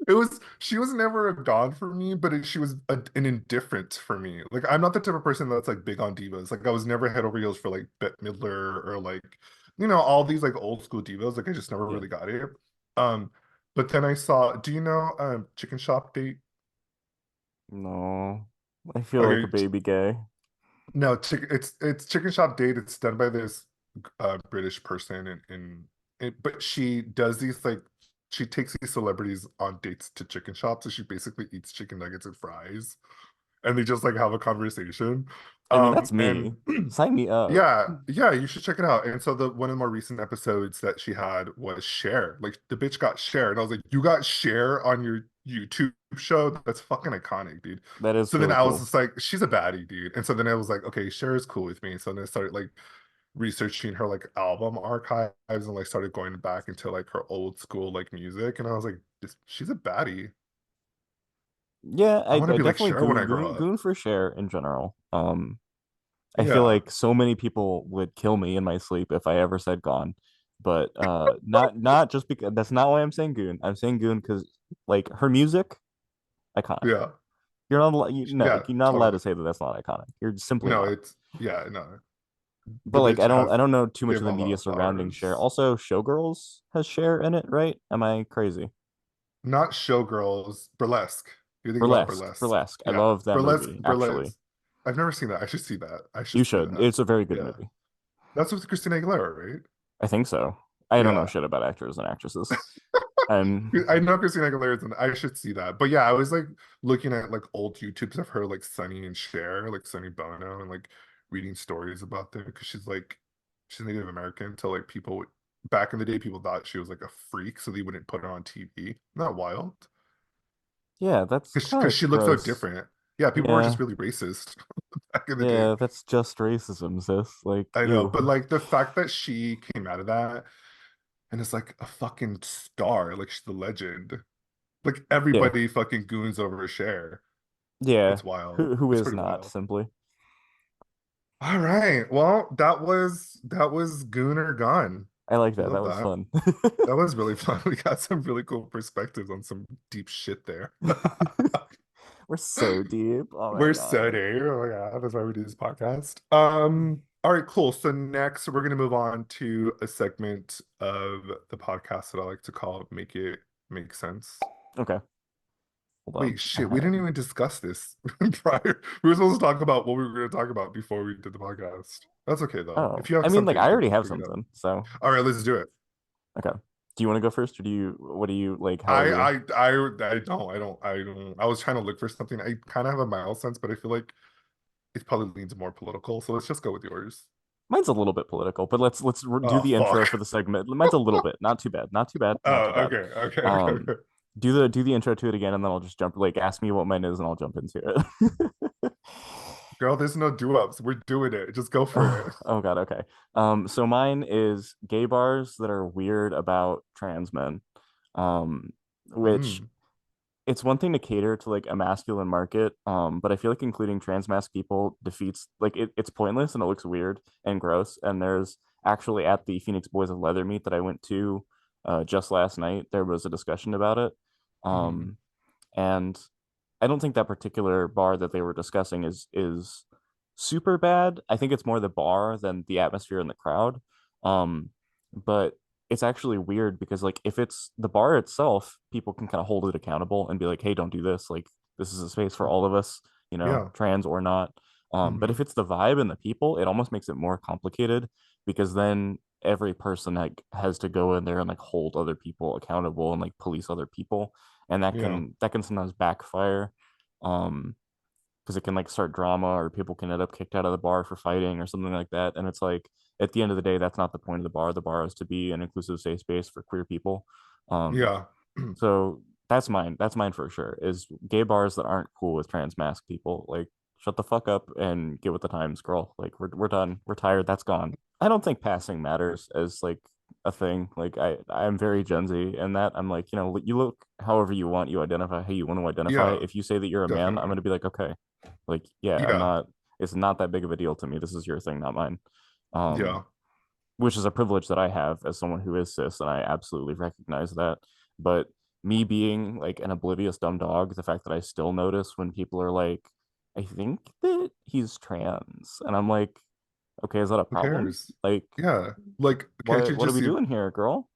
It was she was never a god for me, but she was an indifferent for me. Like I'm not the type of person that's like big on divas. Like I was never head over heels for like Bette Midler or like all these like old school divas. Like I just never Yeah. really got it. Um, but then I saw. Do you know Chicken Shop Date? No. I feel like a Okay, baby gay. no, it's Chicken Shop Date. It's done by this British person, but she does these like she takes these celebrities on dates to chicken shops, so she basically eats chicken nuggets and fries, and they just like have a conversation. I mean, that's And me. Sign me up. yeah, you should check it out. And so the one of the more recent episodes that she had was Cher. Like the bitch got Cher, and I was like, you got Cher on your YouTube show? That's fucking iconic, dude. That is So then really I was cool. just like, she's a baddie, dude. And so then I was like, okay, Cher is cool with me. So then I started like researching her like album archives and like started going back into like her old school like music. And I was like, she's a baddie. Yeah, I I want to be like definitely Cher when I grow Goon up. Goon for share in general. I feel Yeah. like so many people would kill me in my sleep if I ever said gone. But not just because that's not why I'm saying Goon. I'm saying Goon because like her music, iconic. Yeah. You're not no, Yeah, you're not allowed to totally. say that that's not iconic. You're simply No, not. it's yeah, no. But The like bitch I has don't know too much gave of the a lot media of surrounding Cher. flowers. Also, Showgirls has Cher in it, right? Am I crazy? Not Showgirls, Burlesque. You're thinking about Burlesque, Burlesque. Burlesque. I Yeah. love that movie, actually. Burlesque. I've never seen that. I should see that. I You should see should. that. It's a very good Yeah. movie. That's with Christina Aguilera, right? I think so. I don't know Yeah. shit about actors and actresses. I'm I know Christina Aguilera, and I should see that. But yeah, I was like looking at like old YouTubes of her, like Sunny and Cher, like Sunny Bono, and like reading stories about them because she's Native American. So like people would back in the day, people thought she was like a freak, so they wouldn't put her on TV. Not wild yeah, that's kind because of she looked so gross. different. Yeah, people were Yeah, just really racist back in the day. yeah, that's just racism, sis. Like, I know, ew. but like the fact that she came out of that and is like a fucking star, like she's the legend. Like Yeah, everybody fucking goons over a share. yeah. It's wild. Who It's is pretty not wild. simply? All right. Well, that was Goon or Gone. I like I that. That love was that. fun. That was really fun. We got some really cool perspectives on some deep shit there. We're so deep. Oh my We're so God. deep. Oh my God, that's why we do this podcast. All right, cool. So next we're gonna move on to a segment of the podcast that I like to call Make It Make Sense. Okay, hold on. Wait, I shit, we have. didn't even discuss this prior. We were supposed to talk about what we were going to talk about before we did the podcast. That's okay though. Oh, If you I have mean, like something, I we already can have bring it up. something. So All right, let's do it. okay. Do you want to go first, or do you? What do you like? How are I we? I I don't. I was trying to look for something. I kind of have a mild sense, but I feel like it probably leans more political. So let's just go with yours. Mine's a little bit political, but let's do Oh the intro fuck. for the segment. Mine's a little bit, not too bad, not too bad, not too Oh, bad. okay, okay, okay, Um, okay. do the intro to it again, and then I'll just jump. Like, ask me what mine is, and I'll jump into it. Girl, there's no do-ups. We're doing it. Just go for it. Oh God, okay. So mine is gay bars that are weird about trans men. Um, which Mm, it's one thing to cater to like a masculine market, but I feel like including trans mass people defeats like it's pointless and it looks weird and gross. And there's actually at the Phoenix Boys of Leather Meat that I went to just last night, there was a discussion about it. mm, Um, and I don't think that particular bar that they were discussing is super bad. I think it's more the bar than the atmosphere in the crowd. Um, but it's actually weird because like if it's the bar itself, people can kind of hold it accountable and be like, "Hey, don't do this. Like this is a space for all of us, yeah. trans or not." But Hmm. if it's the vibe and the people, it almost makes it more complicated because then every person like has to go in there and like hold other people accountable and like police other people, and Yeah. that can sometimes backfire. Um, because it can like start drama or people can end up kicked out of the bar for fighting or something like that. And it's like at the end of the day, that's not the point of the bar. The bar is to be an inclusive safe space for queer people. Um, Yeah. so that's mine. That's mine for sure. Is gay bars that aren't cool with trans mask people. Like shut the fuck up and get with the times, girl. Like we're done. We're tired. That's gone. I don't think passing matters as like a thing. Like I'm very Gen Z and that I'm like, you look however you want, you identify how you want to identify. Yeah, If you say that you're a man, I'm definitely. gonna be like, okay. Like, yeah, I'm Yeah, not it's not that big of a deal to me. This is your thing, not mine. Um, yeah. which is a privilege that I have as someone who is cis, and I absolutely recognize that. But me being like an oblivious dumb dog, the fact that I still notice when people are like, I think that he's trans, and I'm like, okay, is that a Who problem? cares? Like, Yeah. Like, can't you what are just we see? doing here, girl?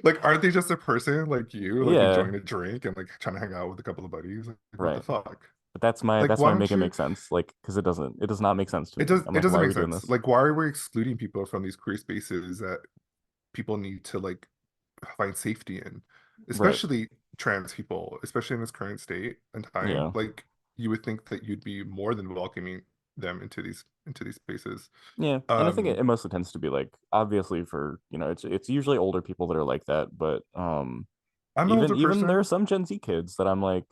Like, aren't they just a person like you, like Yeah, enjoying a drink and like trying to hang out with a couple of buddies? Like, what the right. fuck? But that's my Like, that's why why I make don't it you? make sense. Like, because it does not make sense to me. I'm It like, doesn't why are make we doing sense. this? Like, why are we excluding people from these queer spaces that people need to like find safety in, Right. especially trans people, especially in this current state and time? Yeah. Like, you would think that you'd be more than welcoming them into these spaces. Yeah, and I think Um, it mostly tends to be like obviously for it's usually older people that are like that, but I'm an even older even there are person. some Gen Z kids that I'm like,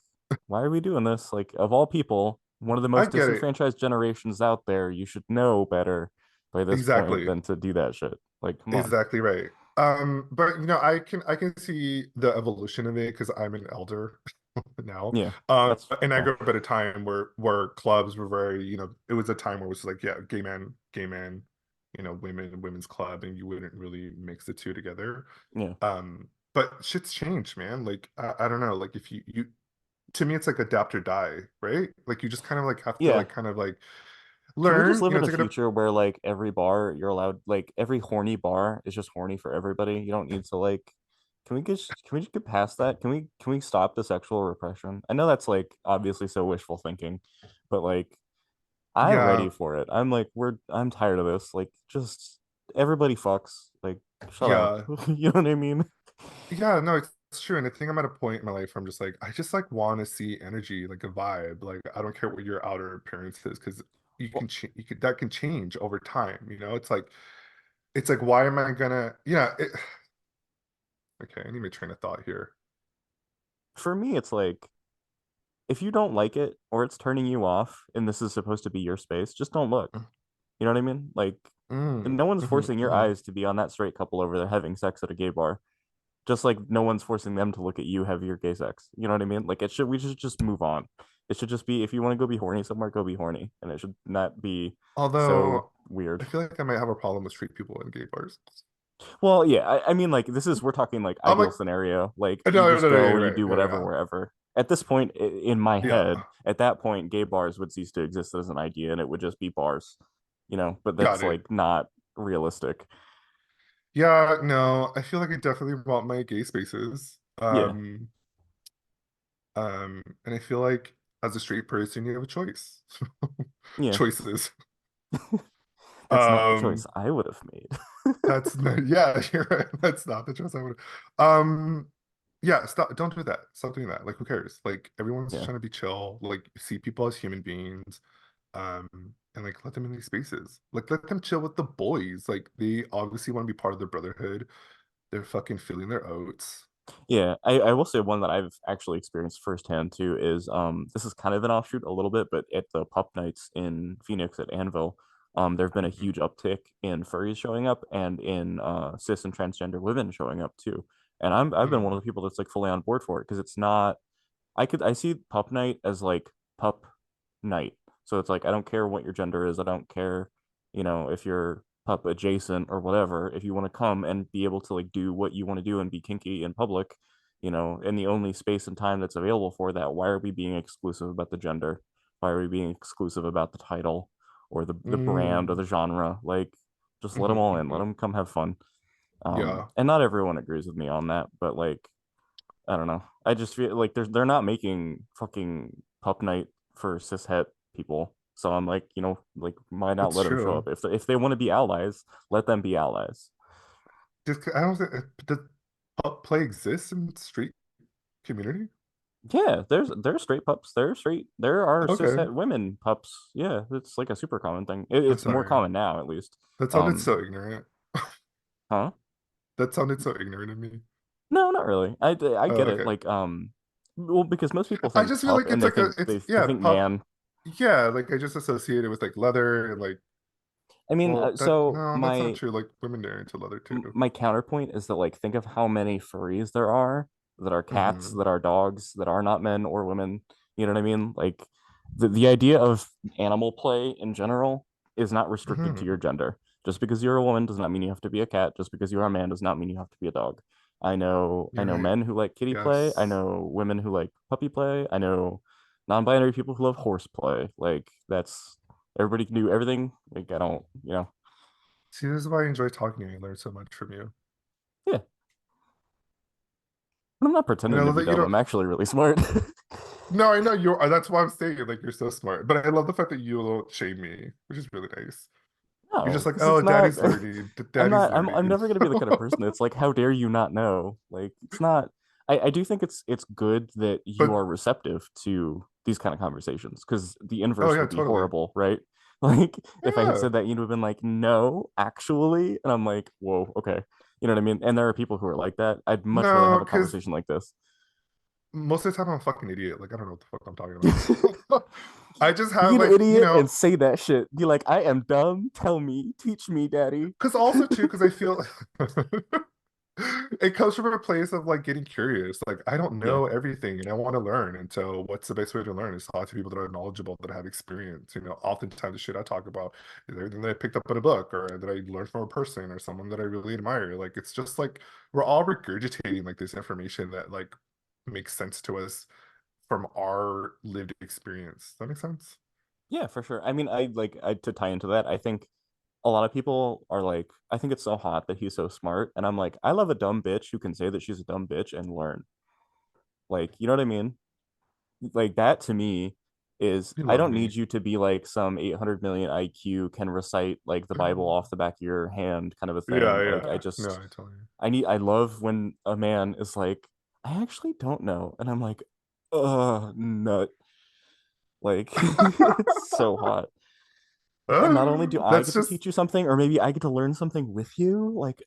why are we doing this? Like of all people, one of the I most get it. disenfranchised generations out there, you should know better by this point Exactly. than to do that shit. Like, come on. Exactly right. But I can see the evolution of it because I'm an elder now. Yeah, that's And I fair. grew up at a time where clubs were very, it was a time where it was like, yeah, gay man, women, women's club, and you wouldn't really mix the two together. Yeah. But shit's changed, man. Like I don't know, like if you to me it's like adapt or die, right? Like you just kind of like have to Yeah. like kind of like Can we just learn, live in a take it up. future where like every bar you're allowed like every horny bar is just horny for everybody? You don't need to like can we just get past that? Can we stop the sexual repression? I know that's like obviously so wishful thinking, but like I'm ready Yeah, for it. I'm tired of this. Like just everybody fucks. Like shut up. yeah. You know what I mean? Yeah, no, it's true. And I think I'm at a point in my life where I'm just like, I just like want to see energy, like a vibe. Like I don't care what your outer appearance is, because Well, you can that can change over time. It's like why am I gonna? Yeah. Okay, I need my train of thought here. for me it's like if you don't like it or it's turning you off and this is supposed to be your space, just don't look. You know what I mean? Like, Mm, no one's hmm forcing your hmm eyes to be on that straight couple over there having sex at a gay bar. Just like no one's forcing them to look at you have your gay sex. You know what I mean? Like, we should just move on. It should just be if you want to go be horny somewhere, go be horny, and it should not be so Although weird. I feel like I might have a problem with street people in gay bars. Well, yeah, I mean, like we're talking like I'm like, ideal scenario. Like no, you no, just no, no, go, you're you right. do No, whatever yeah, wherever. At this point in my head, yeah, at that point, gay bars would cease to exist as an idea, and it would just be bars. But got that's it. like not realistic. Yeah, no, I feel like I definitely want my gay spaces. Yeah, And I feel like as a straight person, you have a choice. yeah. Choices. That's not the choice Um, I would have made. that's not, yeah, you're right. That's not the choice I would. Um, yeah, stop. Don't do that. Stop doing that. Like, who cares? Like, everyone's just Yeah, trying to be chill. Like, see people as human beings. Um, and like, let them in these spaces. Like, let them chill with the boys. Like, they obviously want to be part of the brotherhood. They're fucking feeling their oats. yeah. I will say one that I've actually experienced firsthand too is this is kind of an offshoot a little bit, but at the pup nights in Phoenix at Anvil, there have been a Mhm. huge uptick in furries showing up and in cis and transgender women showing up too. And I've been one Mhm. of the people that's like fully on board for it because it's not I see pup night as like pup night. So it's like I don't care what your gender is. I don't care, if you're pup adjacent or whatever. If you want to come and be able to like do what you want to do and be kinky in public, in the only space and time that's available for that, why are we being exclusive about the gender? Why are we being exclusive about the title or the brand or Mm. the genre? Like just let them Mhm. all in. Let Mhm. them come have fun. Yeah. And not everyone agrees with me on that, but like I don't know. I just feel like they're not making fucking pup night for cishet people. So I'm like, like why not It's let them show true. up? If they want to be allies, let them be allies. I don't think does pup play exists in street community? Yeah, there's straight pups. There are Okay. cishet women pups. Yeah, it's like a super common thing. I'm It's more sorry. common now at least. That sounded Um, so ignorant. huh? That sounded so ignorant of me. No, not really. I Oh, get it. okay. Like well, because most people I think just feel pup like and it's they like think it's they yeah, think pup. man. Yeah, like I just associate it with like leather and like I mean, Well, that so no, that's not true. Like women are into leather too. my counterpoint is that like think of how many furries there are that are cats, Hmm. that are dogs, that are not men or women. You know what I mean? Like the idea of animal play in general is not restricted to Hmm. your gender. Just because you're a woman does not mean you have to be a cat. Just because you're a man does not mean you have to be a dog. I You're know right. men who like kitty play. I Yes. know women who like puppy play. I know non-binary people who love horse play. Like that's everybody can do everything. Like I don't, See, this is why I enjoy talking to you. I learn so much from you. yeah. I'm not And pretending I to love be that you dumb. don't. I'm actually really smart. No, I know you're. That's why I'm saying like you're so smart. But I love the fact that you don't shame me, which is really nice. You're No, just like, because oh, it's not. daddy's learning. I'm Daddy's not. I'm learning. never gonna be the kind of person that's like, how dare you not know? Like, it's not. I do think it's good that you But are receptive to these kind of conversations because the oh inverse yeah, would be totally. horrible, right? Like, if I had Yeah. said that, you'd have been like, no, actually, and I'm like, whoa, okay, you know what I mean? And there are people who are like that. I'd much rather No, have a because conversation like this. most of the time I'm a fucking idiot. Like I don't know what the fuck I'm talking about. I just Be have an like, idiot and say that shit. Be like, I am dumb. Tell me, teach me, daddy. because also too, because I feel it comes from a place of like getting curious. Like I don't Yeah. know everything and I want to learn. And so what's the best way to learn is talk to people that are knowledgeable, that have experience. You know, oftentimes the shit I talk about is everything that I picked up in a book or that I learned from a person or someone that I really admire. Like it's just like we're all regurgitating like this information that like makes sense to us from our lived experience. Does that make sense? Yeah, for sure. I mean, to tie into that, I think a lot of people are like, I think it's so hot that he's so smart. And I'm like, I love a dumb bitch who can say that she's a dumb bitch and learn. Like, you know what I mean? Like that to me is You I love don't me. need you to be like some 800 million IQ can recite like the Bible off the back of your hand kind of a thing. Yeah, Like yeah. No, I tell you. I love when a man is like, I actually don't know. And I'm like, nut. Like it's so hot. And not only do I That's get to just teach you something, or maybe I get to learn something with you, like,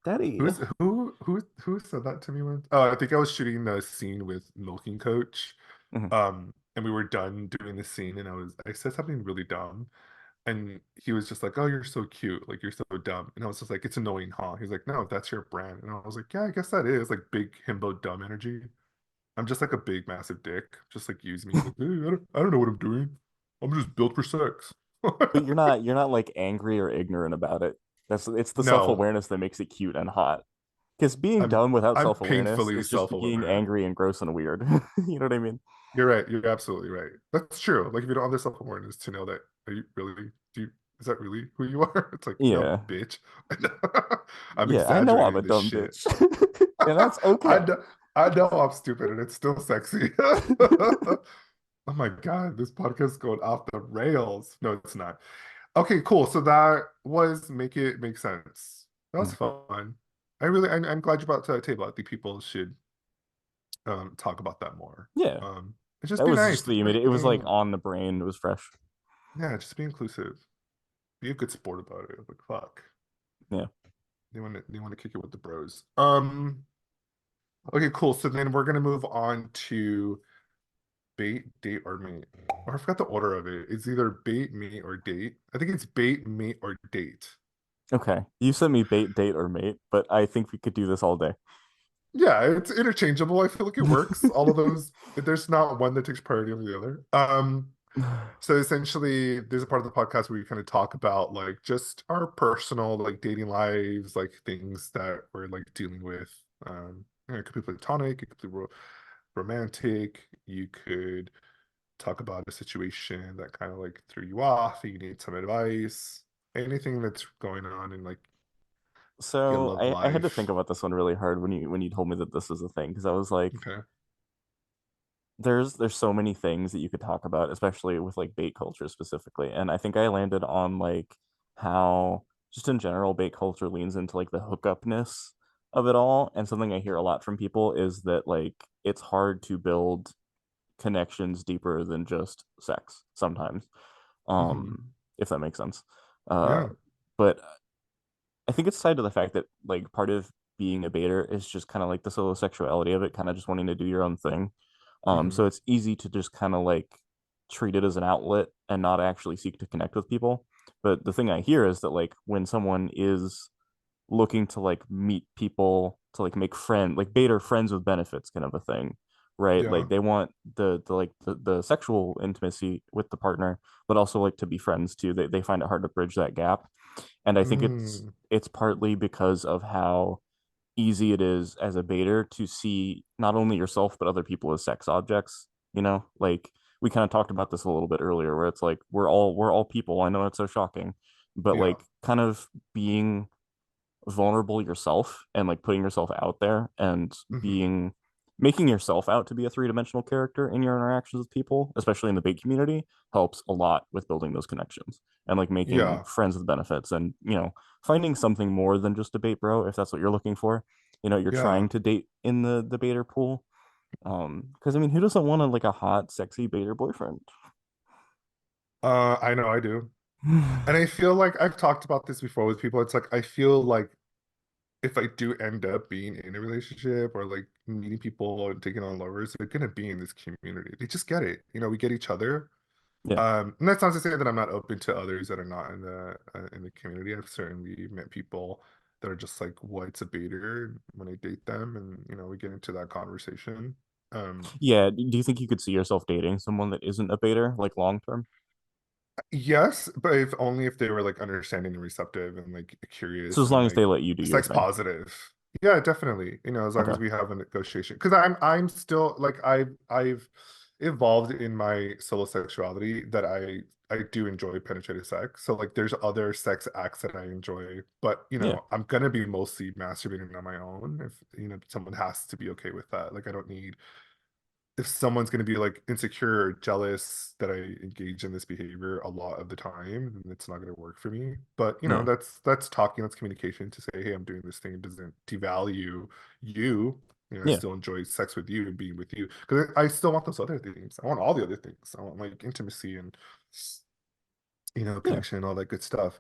daddy. who said that to me once? Oh, I think I was shooting the scene with Milking Coach. Mhm. And we were done doing the scene and I said something really dumb. And he was just like, oh, you're so cute. Like, you're so dumb. And I was just like, it's annoying, huh? He's like, no, that's your brand. And I was like, yeah, I guess that is like big himbo dumb energy. I'm just like a big, massive dick. Just like use me. Like, hey, I don't know what I'm doing. I'm just built for sex. But you're not like angry or ignorant about it. It's the No, self-awareness that makes it cute and hot. Because being I'm dumb without I'm self-awareness painfully is just being self-aware. angry and gross and weird. You know what I mean? You're right. You're absolutely right. That's true. Like if you don't have the self-awareness to know that, are you really do you is that really who you are? It's like, no, Yeah. bitch. I'm Yeah, I know I'm a exaggerating this dumb shit. bitch. And that's I okay. know, I know I'm stupid and it's still sexy. Oh my God, this podcast is going off the rails. No, it's not. Okay, cool. So that was Make It Make Sense. That was Mhm. fun. I'm glad you brought it to the table. I think people should talk about that more. Yeah. It's just That be was nice. just It's the like, immediate. It was like on the brain. It was fresh. yeah, just be inclusive. Be a good sport about it. Like fuck. Yeah. They want to kick it with the bros. Okay, cool. So then we're gonna move on to bait, date, or mate. Or I forgot the order of it. It's either bait, mate, or date. I think it's bait, mate, or date. Okay. You sent me bait, date, or mate, but I think we could do this all day. Yeah, it's interchangeable. I feel like it works. All of those, there's not one that takes priority over the other. So essentially, there's a part of the podcast where we kind of talk about like just our personal like dating lives, like things that we're like dealing with. It could be platonic, it could be romantic. You could talk about a situation that kind of like threw you off, you need some advice, anything that's going on in like your So love I had to think life. about this one really hard when you told me that this was a thing because I was like, Okay. there's so many things that you could talk about, especially with like bait culture specifically. And I think I landed on like how just in general bait culture leans into like the hookupness of it all. And something I hear a lot from people is that like it's hard to build connections deeper than just sex sometimes. Hmm. If that makes sense. Uh Yeah. but I think it's tied to the fact that like part of being a baiter is just kind of like the solo sexuality of it, kind of just wanting to do your own thing. So Hmm. it's easy to just kind of like treat it as an outlet and not actually seek to connect with people. But the thing I hear is that like when someone is looking to like meet people to like make friend like bait or friends with benefits kind of a thing, right? Yeah. Like they want the sexual intimacy with the partner, but also like to be friends too. They find it hard to bridge that gap. And I think Mm, it's partly because of how easy it is as a baiter to see not only yourself but other people as sex objects, you know? Like we kind of talked about this a little bit earlier where it's like we're all people. I know it's so shocking, but yeah. like kind of being vulnerable yourself and like putting yourself out there and Hmm. being making yourself out to be a three-dimensional character in your interactions with people, especially in the bait community, helps a lot with building those connections and like making Yeah. friends with benefits and finding something more than just a bait bro if that's what you're looking for. You're Yeah. trying to date in the baiter pool. Because I mean, who doesn't want like a hot, sexy baiter boyfriend? I know I do. And I feel like I've talked about this before with people. It's like I feel like if I do end up being in a relationship or like meeting people and taking on lovers, they're gonna be in this community. They just get it. We get each other. Yeah. And that's not to say that I'm not open to others that are not in the community. I've certainly met people that are just like, what's a baiter when I date them, and we get into that conversation. Um, Yeah. Do you think you could see yourself dating someone that isn't a baiter, like long term? yes, but if only if they were like understanding and receptive and like So curious as and long as like they let you do your sex thing. positive. Yeah, definitely. As long Okay. as we have a negotiation. Because I'm still like I've evolved in my solo sexuality that I do enjoy penetrative sex. So like there's other sex acts that I enjoy, but Yeah. I'm gonna be mostly masturbating on my own if someone has to be okay with that. Like I don't need if someone's going to be like insecure or jealous that I engage in this behavior a lot of the time, then it's not going to work for me. But Yeah. that's talking, that's communication to say, hey, I'm doing this thing. It doesn't devalue you. I Yeah. still enjoy sex with you and being with you because I still want those other things. I want all the other things. I want like intimacy and Yeah. connection and all that good stuff.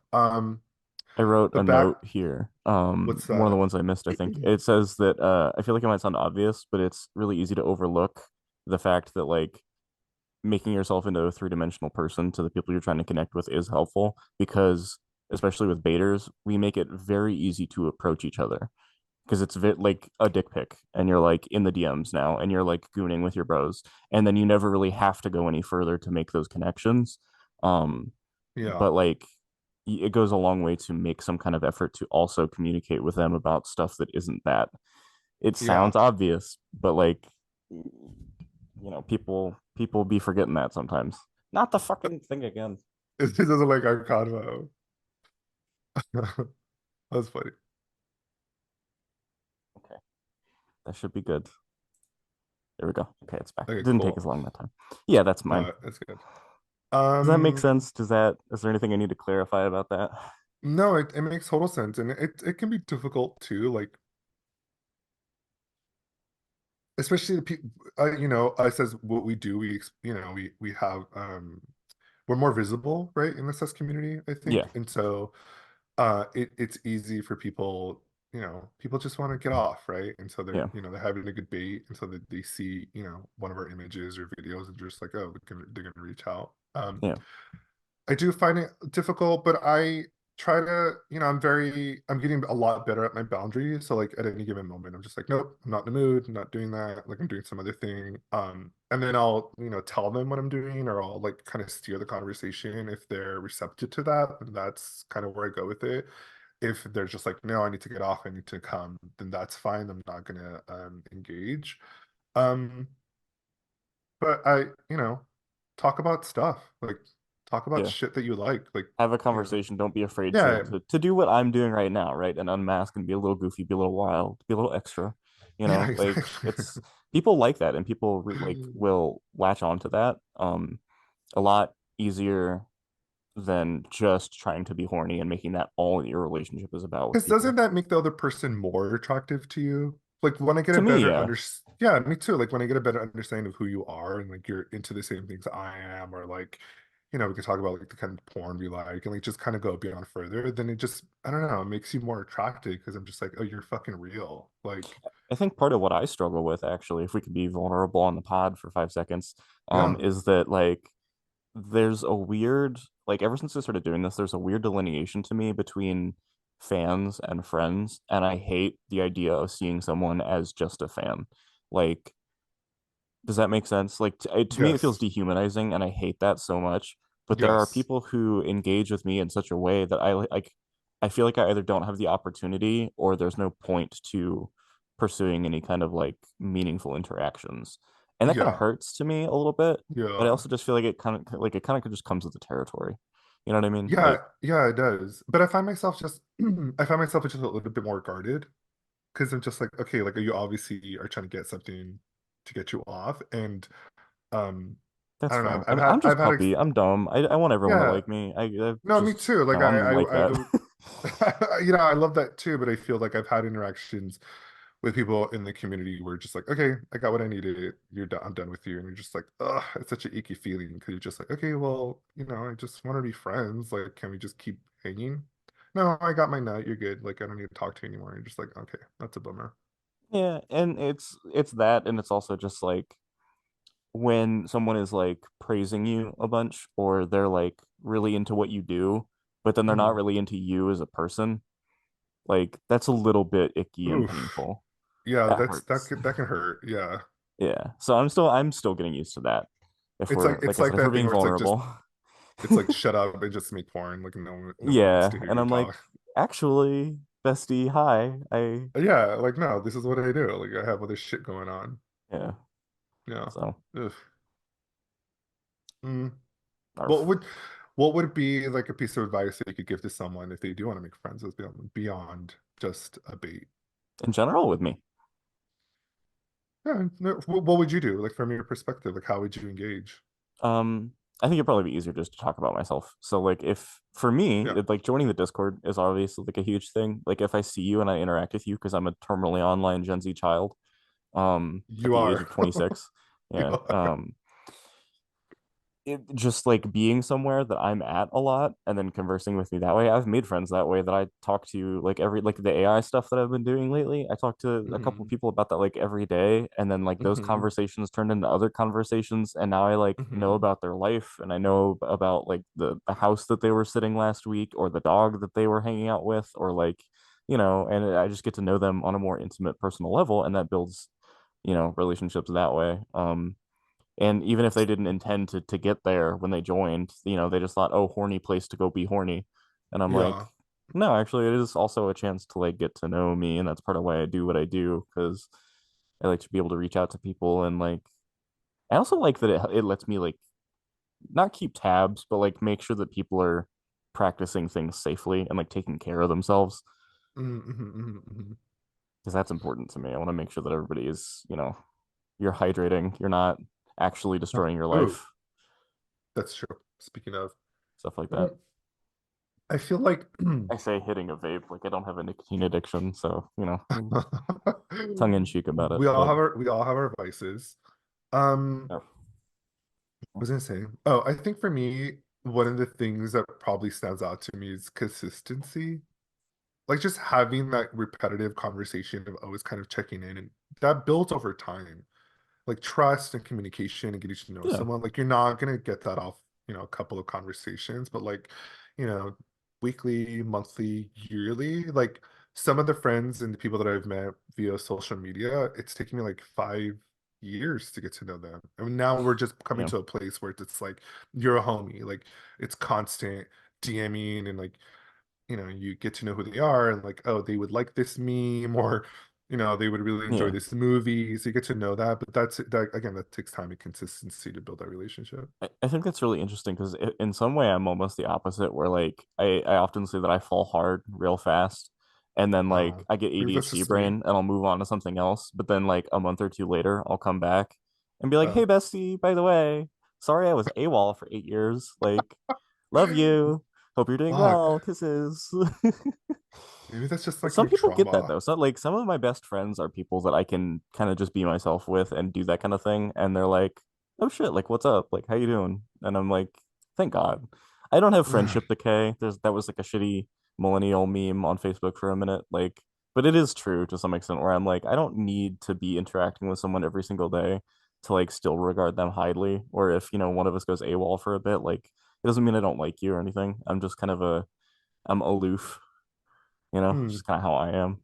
I wrote a But back, note here. what's One of the that? ones I missed, I think. It says that I feel like it might sound obvious, but it's really easy to overlook the fact that like making yourself into a three-dimensional person to the people you're trying to connect with is helpful because especially with baiters, we make it very easy to approach each other because like a dick pic and you're like in the DMs now and you're like gooning with your bros and then you never really have to go any further to make those connections. Um, Yeah, but like it goes a long way to make some kind of effort to also communicate with them about stuff that isn't that. It yeah. sounds obvious, but like people be forgetting that sometimes. Not the fucking thing again. It doesn't like our convo. That's funny. Okay, that should be good. There we go. Okay, it's back. It Okay, didn't take as cool. long that time. Yeah, that's mine. No, that's good. Does that make Um, sense? Is there anything I need to clarify about that? no, it makes total sense, and it can be difficult too. Like, especially the people, us as what we do, we have we're more visible, right, in the sus community, I Yeah, think, and so it's easy for people. People just want to get off, right? And so yeah, they're having a good bait, and so that they see, one of our images or videos, and just like, oh, they're gonna reach out. yeah, I do find it difficult, but I try to, I'm getting a lot better at my boundaries. So like at any given moment, I'm just like, nope, I'm not in the mood. I'm not doing that. Like I'm doing some other thing. And then I'll, tell them what I'm doing, or I'll like kind of steer the conversation. If they're receptive to that, then that's kind of where I go with it. If they're just like, no, I need to get off, I need to come, then that's fine. I'm not gonna engage. Um, but talk about stuff. Like talk about yeah. shit that you like. Like, Have a you know, conversation. Don't be afraid to, yeah, to do what I'm doing right now, right? And unmask and be a little goofy, be a little wild, be a little extra. yeah, Like exactly. it's people like that, and people like will latch onto that. A lot easier than just trying to be horny and making that all your relationship is about with Because doesn't people. that make the other person more attractive to you? Like when I get a To me, better yeah, under, yeah, me too. Like when I get a better understanding of who you are and like you're into the same things I am, or like, we can talk about like the kind of porn we like and like just kind of go beyond further, then it just, I don't know, it makes you more attractive because I'm just like, oh, you're fucking real. Like, I think part of what I struggle with, actually, if we could be vulnerable on the pod for 5 seconds, yeah, is that like there's a weird, like, ever since I started doing this, there's a weird delineation to me between fans and friends, and I hate the idea of seeing someone as just a fan. Like, does that make sense? Like, to me, it feels Yes. dehumanizing, and I hate that so much. But there are Yes. people who engage with me in such a way that like. I feel like I either don't have the opportunity or there's no point to pursuing any kind of like meaningful interactions, and that kind of Yeah. hurts to me a little bit. But I Yeah. also just feel like it kind of just comes with the territory. You know what I mean? Yeah, Like, yeah, it does. But I find myself just I find myself just a little bit more guarded because I'm just like, okay, like you obviously are trying to get something to get you off. And um I that's don't know, fair. I'm I've just had ex puppy. I'm dumb. I want everyone to yeah, like me. I no, me just too. Like no, I'm like I that. go I love that too, but I feel like I've had interactions with people in the community where just like, okay, I got what I needed. You're done, I'm done with you. And you're just like, ugh, it's such an icky feeling because you're just like, okay, well, I just want to be friends. Like, can we just keep hanging? No, I got my nut. You're good. Like, I don't need to talk to you anymore. You're just like, okay, that's a bummer. Yeah, and it's that, and it's also just like when someone is like praising you a bunch or they're like really into what you do, but then they're not Hmm. really into you as a person, like that's a little bit icky and Oof. painful. Yeah, That that's hurts. that can hurt. Yeah. Yeah. So I'm still getting used to that. If we're like It's I said, like if we're that thing being where it's like just vulnerable. it's like shut up and just make porn. Like no one wants Yeah. to hear And you I'm like, talk. actually, bestie, hi. Yeah, like no, this is what I do. Like I have other shit going on. Yeah. Yeah. So Ugh. Mm. What arf. would what would be like a piece of advice that you could give to someone if they do want to make friends with beyond just a bait? In general with me. Yeah, no, what would you do? Like from your perspective, like how would you engage? Um, I think it'd probably be easier just to talk about myself. So like if for me, Yeah, like joining the Discord is obviously like a huge thing. Like if I see you and I interact with you because I'm a terminally online Gen Z child, at you the age are. of 26. You Yeah. are. It just like being somewhere that I'm at a lot and then conversing with me that way. I've made friends that way that I talk to like every like the AI stuff that I've been doing lately. I talk to a couple Hmm. people about that like every day, and then like those Hmm. conversations turned into other conversations, and now I like know Hmm. about their life and I know about like the house that they were sitting last week or the dog that they were hanging out with or like and I just get to know them on a more intimate personal level, and that builds relationships that way. And even if they didn't intend to get there when they joined, they just thought, oh, horny place to go be horny. And I'm like, Yeah. no, actually, it is also a chance to like get to know me. And that's part of why I do what I do, because I like to be able to reach out to people. And like, I also like that it lets me like not keep tabs, but like make sure that people are practicing things safely and like taking care of themselves, Mm-hmm. because that's important to me. I want to make sure that everybody is, you're hydrating, you're not actually destroying your Oh, life, that's true. Speaking of, stuff like that. mm, I feel like I say hitting a vape, like I don't have a nicotine addiction, so tongue in cheek about it. But we all have our vices. Um, yeah, I was gonna say, oh, I think for me, one of the things that probably stands out to me is consistency. Like just having that repetitive conversation of always kind of checking in, and that builds over time. Like trust and communication and getting to know yeah, someone. Like you're not gonna get that off, a couple of conversations, but like, you know, weekly, monthly, yearly, like some of the friends and the people that I've met via social media, it's taken me like 5 years to get to know them. I mean, now we're just coming yeah, to a place where it's like you're a homie, like it's constant DMing and like you get to know who they are and like, oh, they would like this meme or, they would really enjoy yeah. this movie. So you get to know that. But that again, that takes time and consistency to build that relationship. I think that's really interesting because in some way I'm almost the opposite, where like I often say that I fall hard real fast, and then like Oh, I get maybe that's ADHD just me. brain and I'll move on to something else. But then like a month or two later, I'll come back and be like, Uh, "Hey, bestie, by the way, sorry I was AWOL for 8 years. Like, love you. Hope you're doing fuck. well. Kisses." Maybe that's just like Some my people get that trauma. though. So like some of my best friends are people that I can kind of just be myself with and do that kind of thing. And they're like, "Oh shit, like what's up? Like how you doing?" And I'm like, "Thank God." I don't have friendship decay. That was like a shitty millennial meme on Facebook for a minute. Like, but it is true to some extent where I'm like, I don't need to be interacting with someone every single day. to like still regard them highly. Or if, one of us goes AWOL for a bit, like it doesn't mean I don't like you or anything. I'm just kind of I'm aloof, Hmm. just kind of how I am.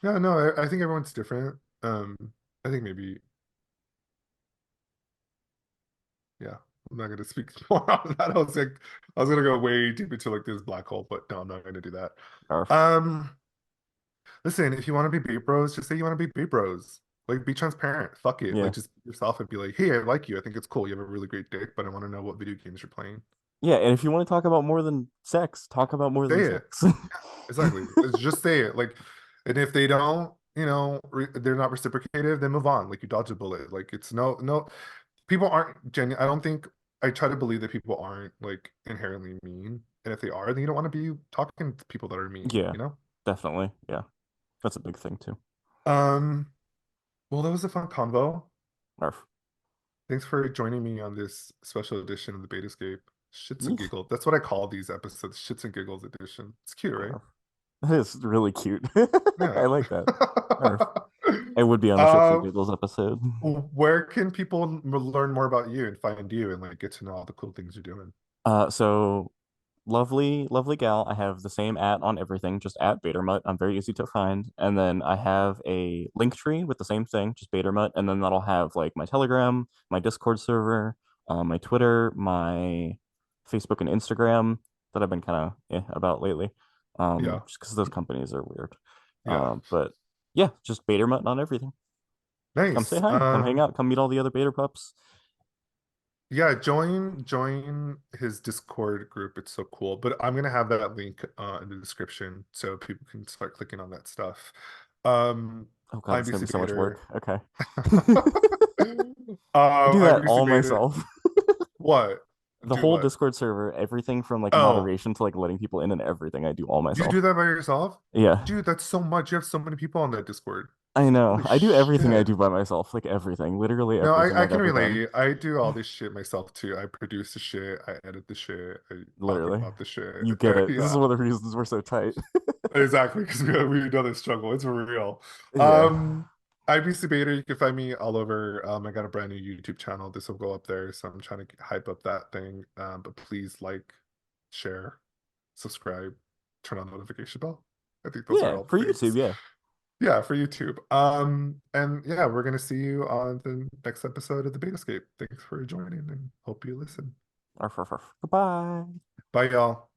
Yeah, no, I think everyone's different. I think maybe, yeah, I'm not gonna speak more on that. I was gonna go way deep into like this black hole, but no, I'm not gonna do that. Arf. Um, Listen, if you want to be bait bros, just say you want to be bait bros. Like, be transparent. Fuck it. Like, Yeah. just be yourself and be like, hey, I like you. I think it's cool. You have a really great dick, but I want to know what video games you're playing. Yeah, and if you want to talk about more than sex, talk about more than Say it. sex. Exactly. Just say it. Like, and if they don't, they're not reciprocative, then move on. Like, you dodge a bullet. Like, it's no, people aren't genuine. I don't think, I try to believe that people aren't like inherently mean. And if they are, then you don't want to be talking to people that are mean, Yeah, you know? definitely. Yeah, that's a big thing too. Um, well, that was a fun convo. Arf. Thanks for joining me on this special edition of the Bate Escape. Shits and Yeet. giggles. That's what I call these episodes. Shits and giggles edition. It's cute, right? Arf. That is really cute. Yeah. I like that. Arf. It would be on a Shits and Uh, Giggles episode. where can people learn more about you and find you and like get to know all the cool things you're doing? So lovely, lovely gal. I have the same at on everything, just at BatorMutt. I'm very easy to find. And then I have a link tree with the same thing, just BatorMutt. And then that'll have like my Telegram, my Discord server, my Twitter, my Facebook and Instagram that I've been kind of about lately. Yeah. Just because those companies are weird. Yeah. But yeah, just BatorMutt on everything. Come say Nice. hi, come hang out, come meet all the other Bator pups. Yeah, join his Discord group. It's so cool. But I'm gonna have that link in the description so people can start clicking on that stuff. Oh God, I'm it's gonna BC be so much work. Bader. Okay. I do I'm that BC all Bader. myself. What? The Do whole what? Discord server, everything from like Oh, moderation to like letting people in and everything, I do all you myself. do that by yourself? Yeah, Dude, that's so much. You have so many people on that Discord. I know. Holy I do everything I shit. do by myself, like everything, literally No, everything I I've can ever done. relate. I do all this shit myself too. I produce the shit, I edit the shit, I talk Literally. about the shit. You get it. This is Yeah, one of the reasons we're so tight. exactly. Because we know the struggle. It's real. Yeah. IBC Beta, you can find me all over. I got a brand new YouTube channel. This will go up there, so I'm trying to hype up that thing. But please like, share, subscribe, turn on notification bell. I think those are Yeah, all for the YouTube, things. yeah. Yeah, for YouTube. And yeah, we're gonna see you on the next episode of the Beta Escape. Thanks for joining and hope you listen. Arf, arf, arf. Goodbye. Bye, y'all.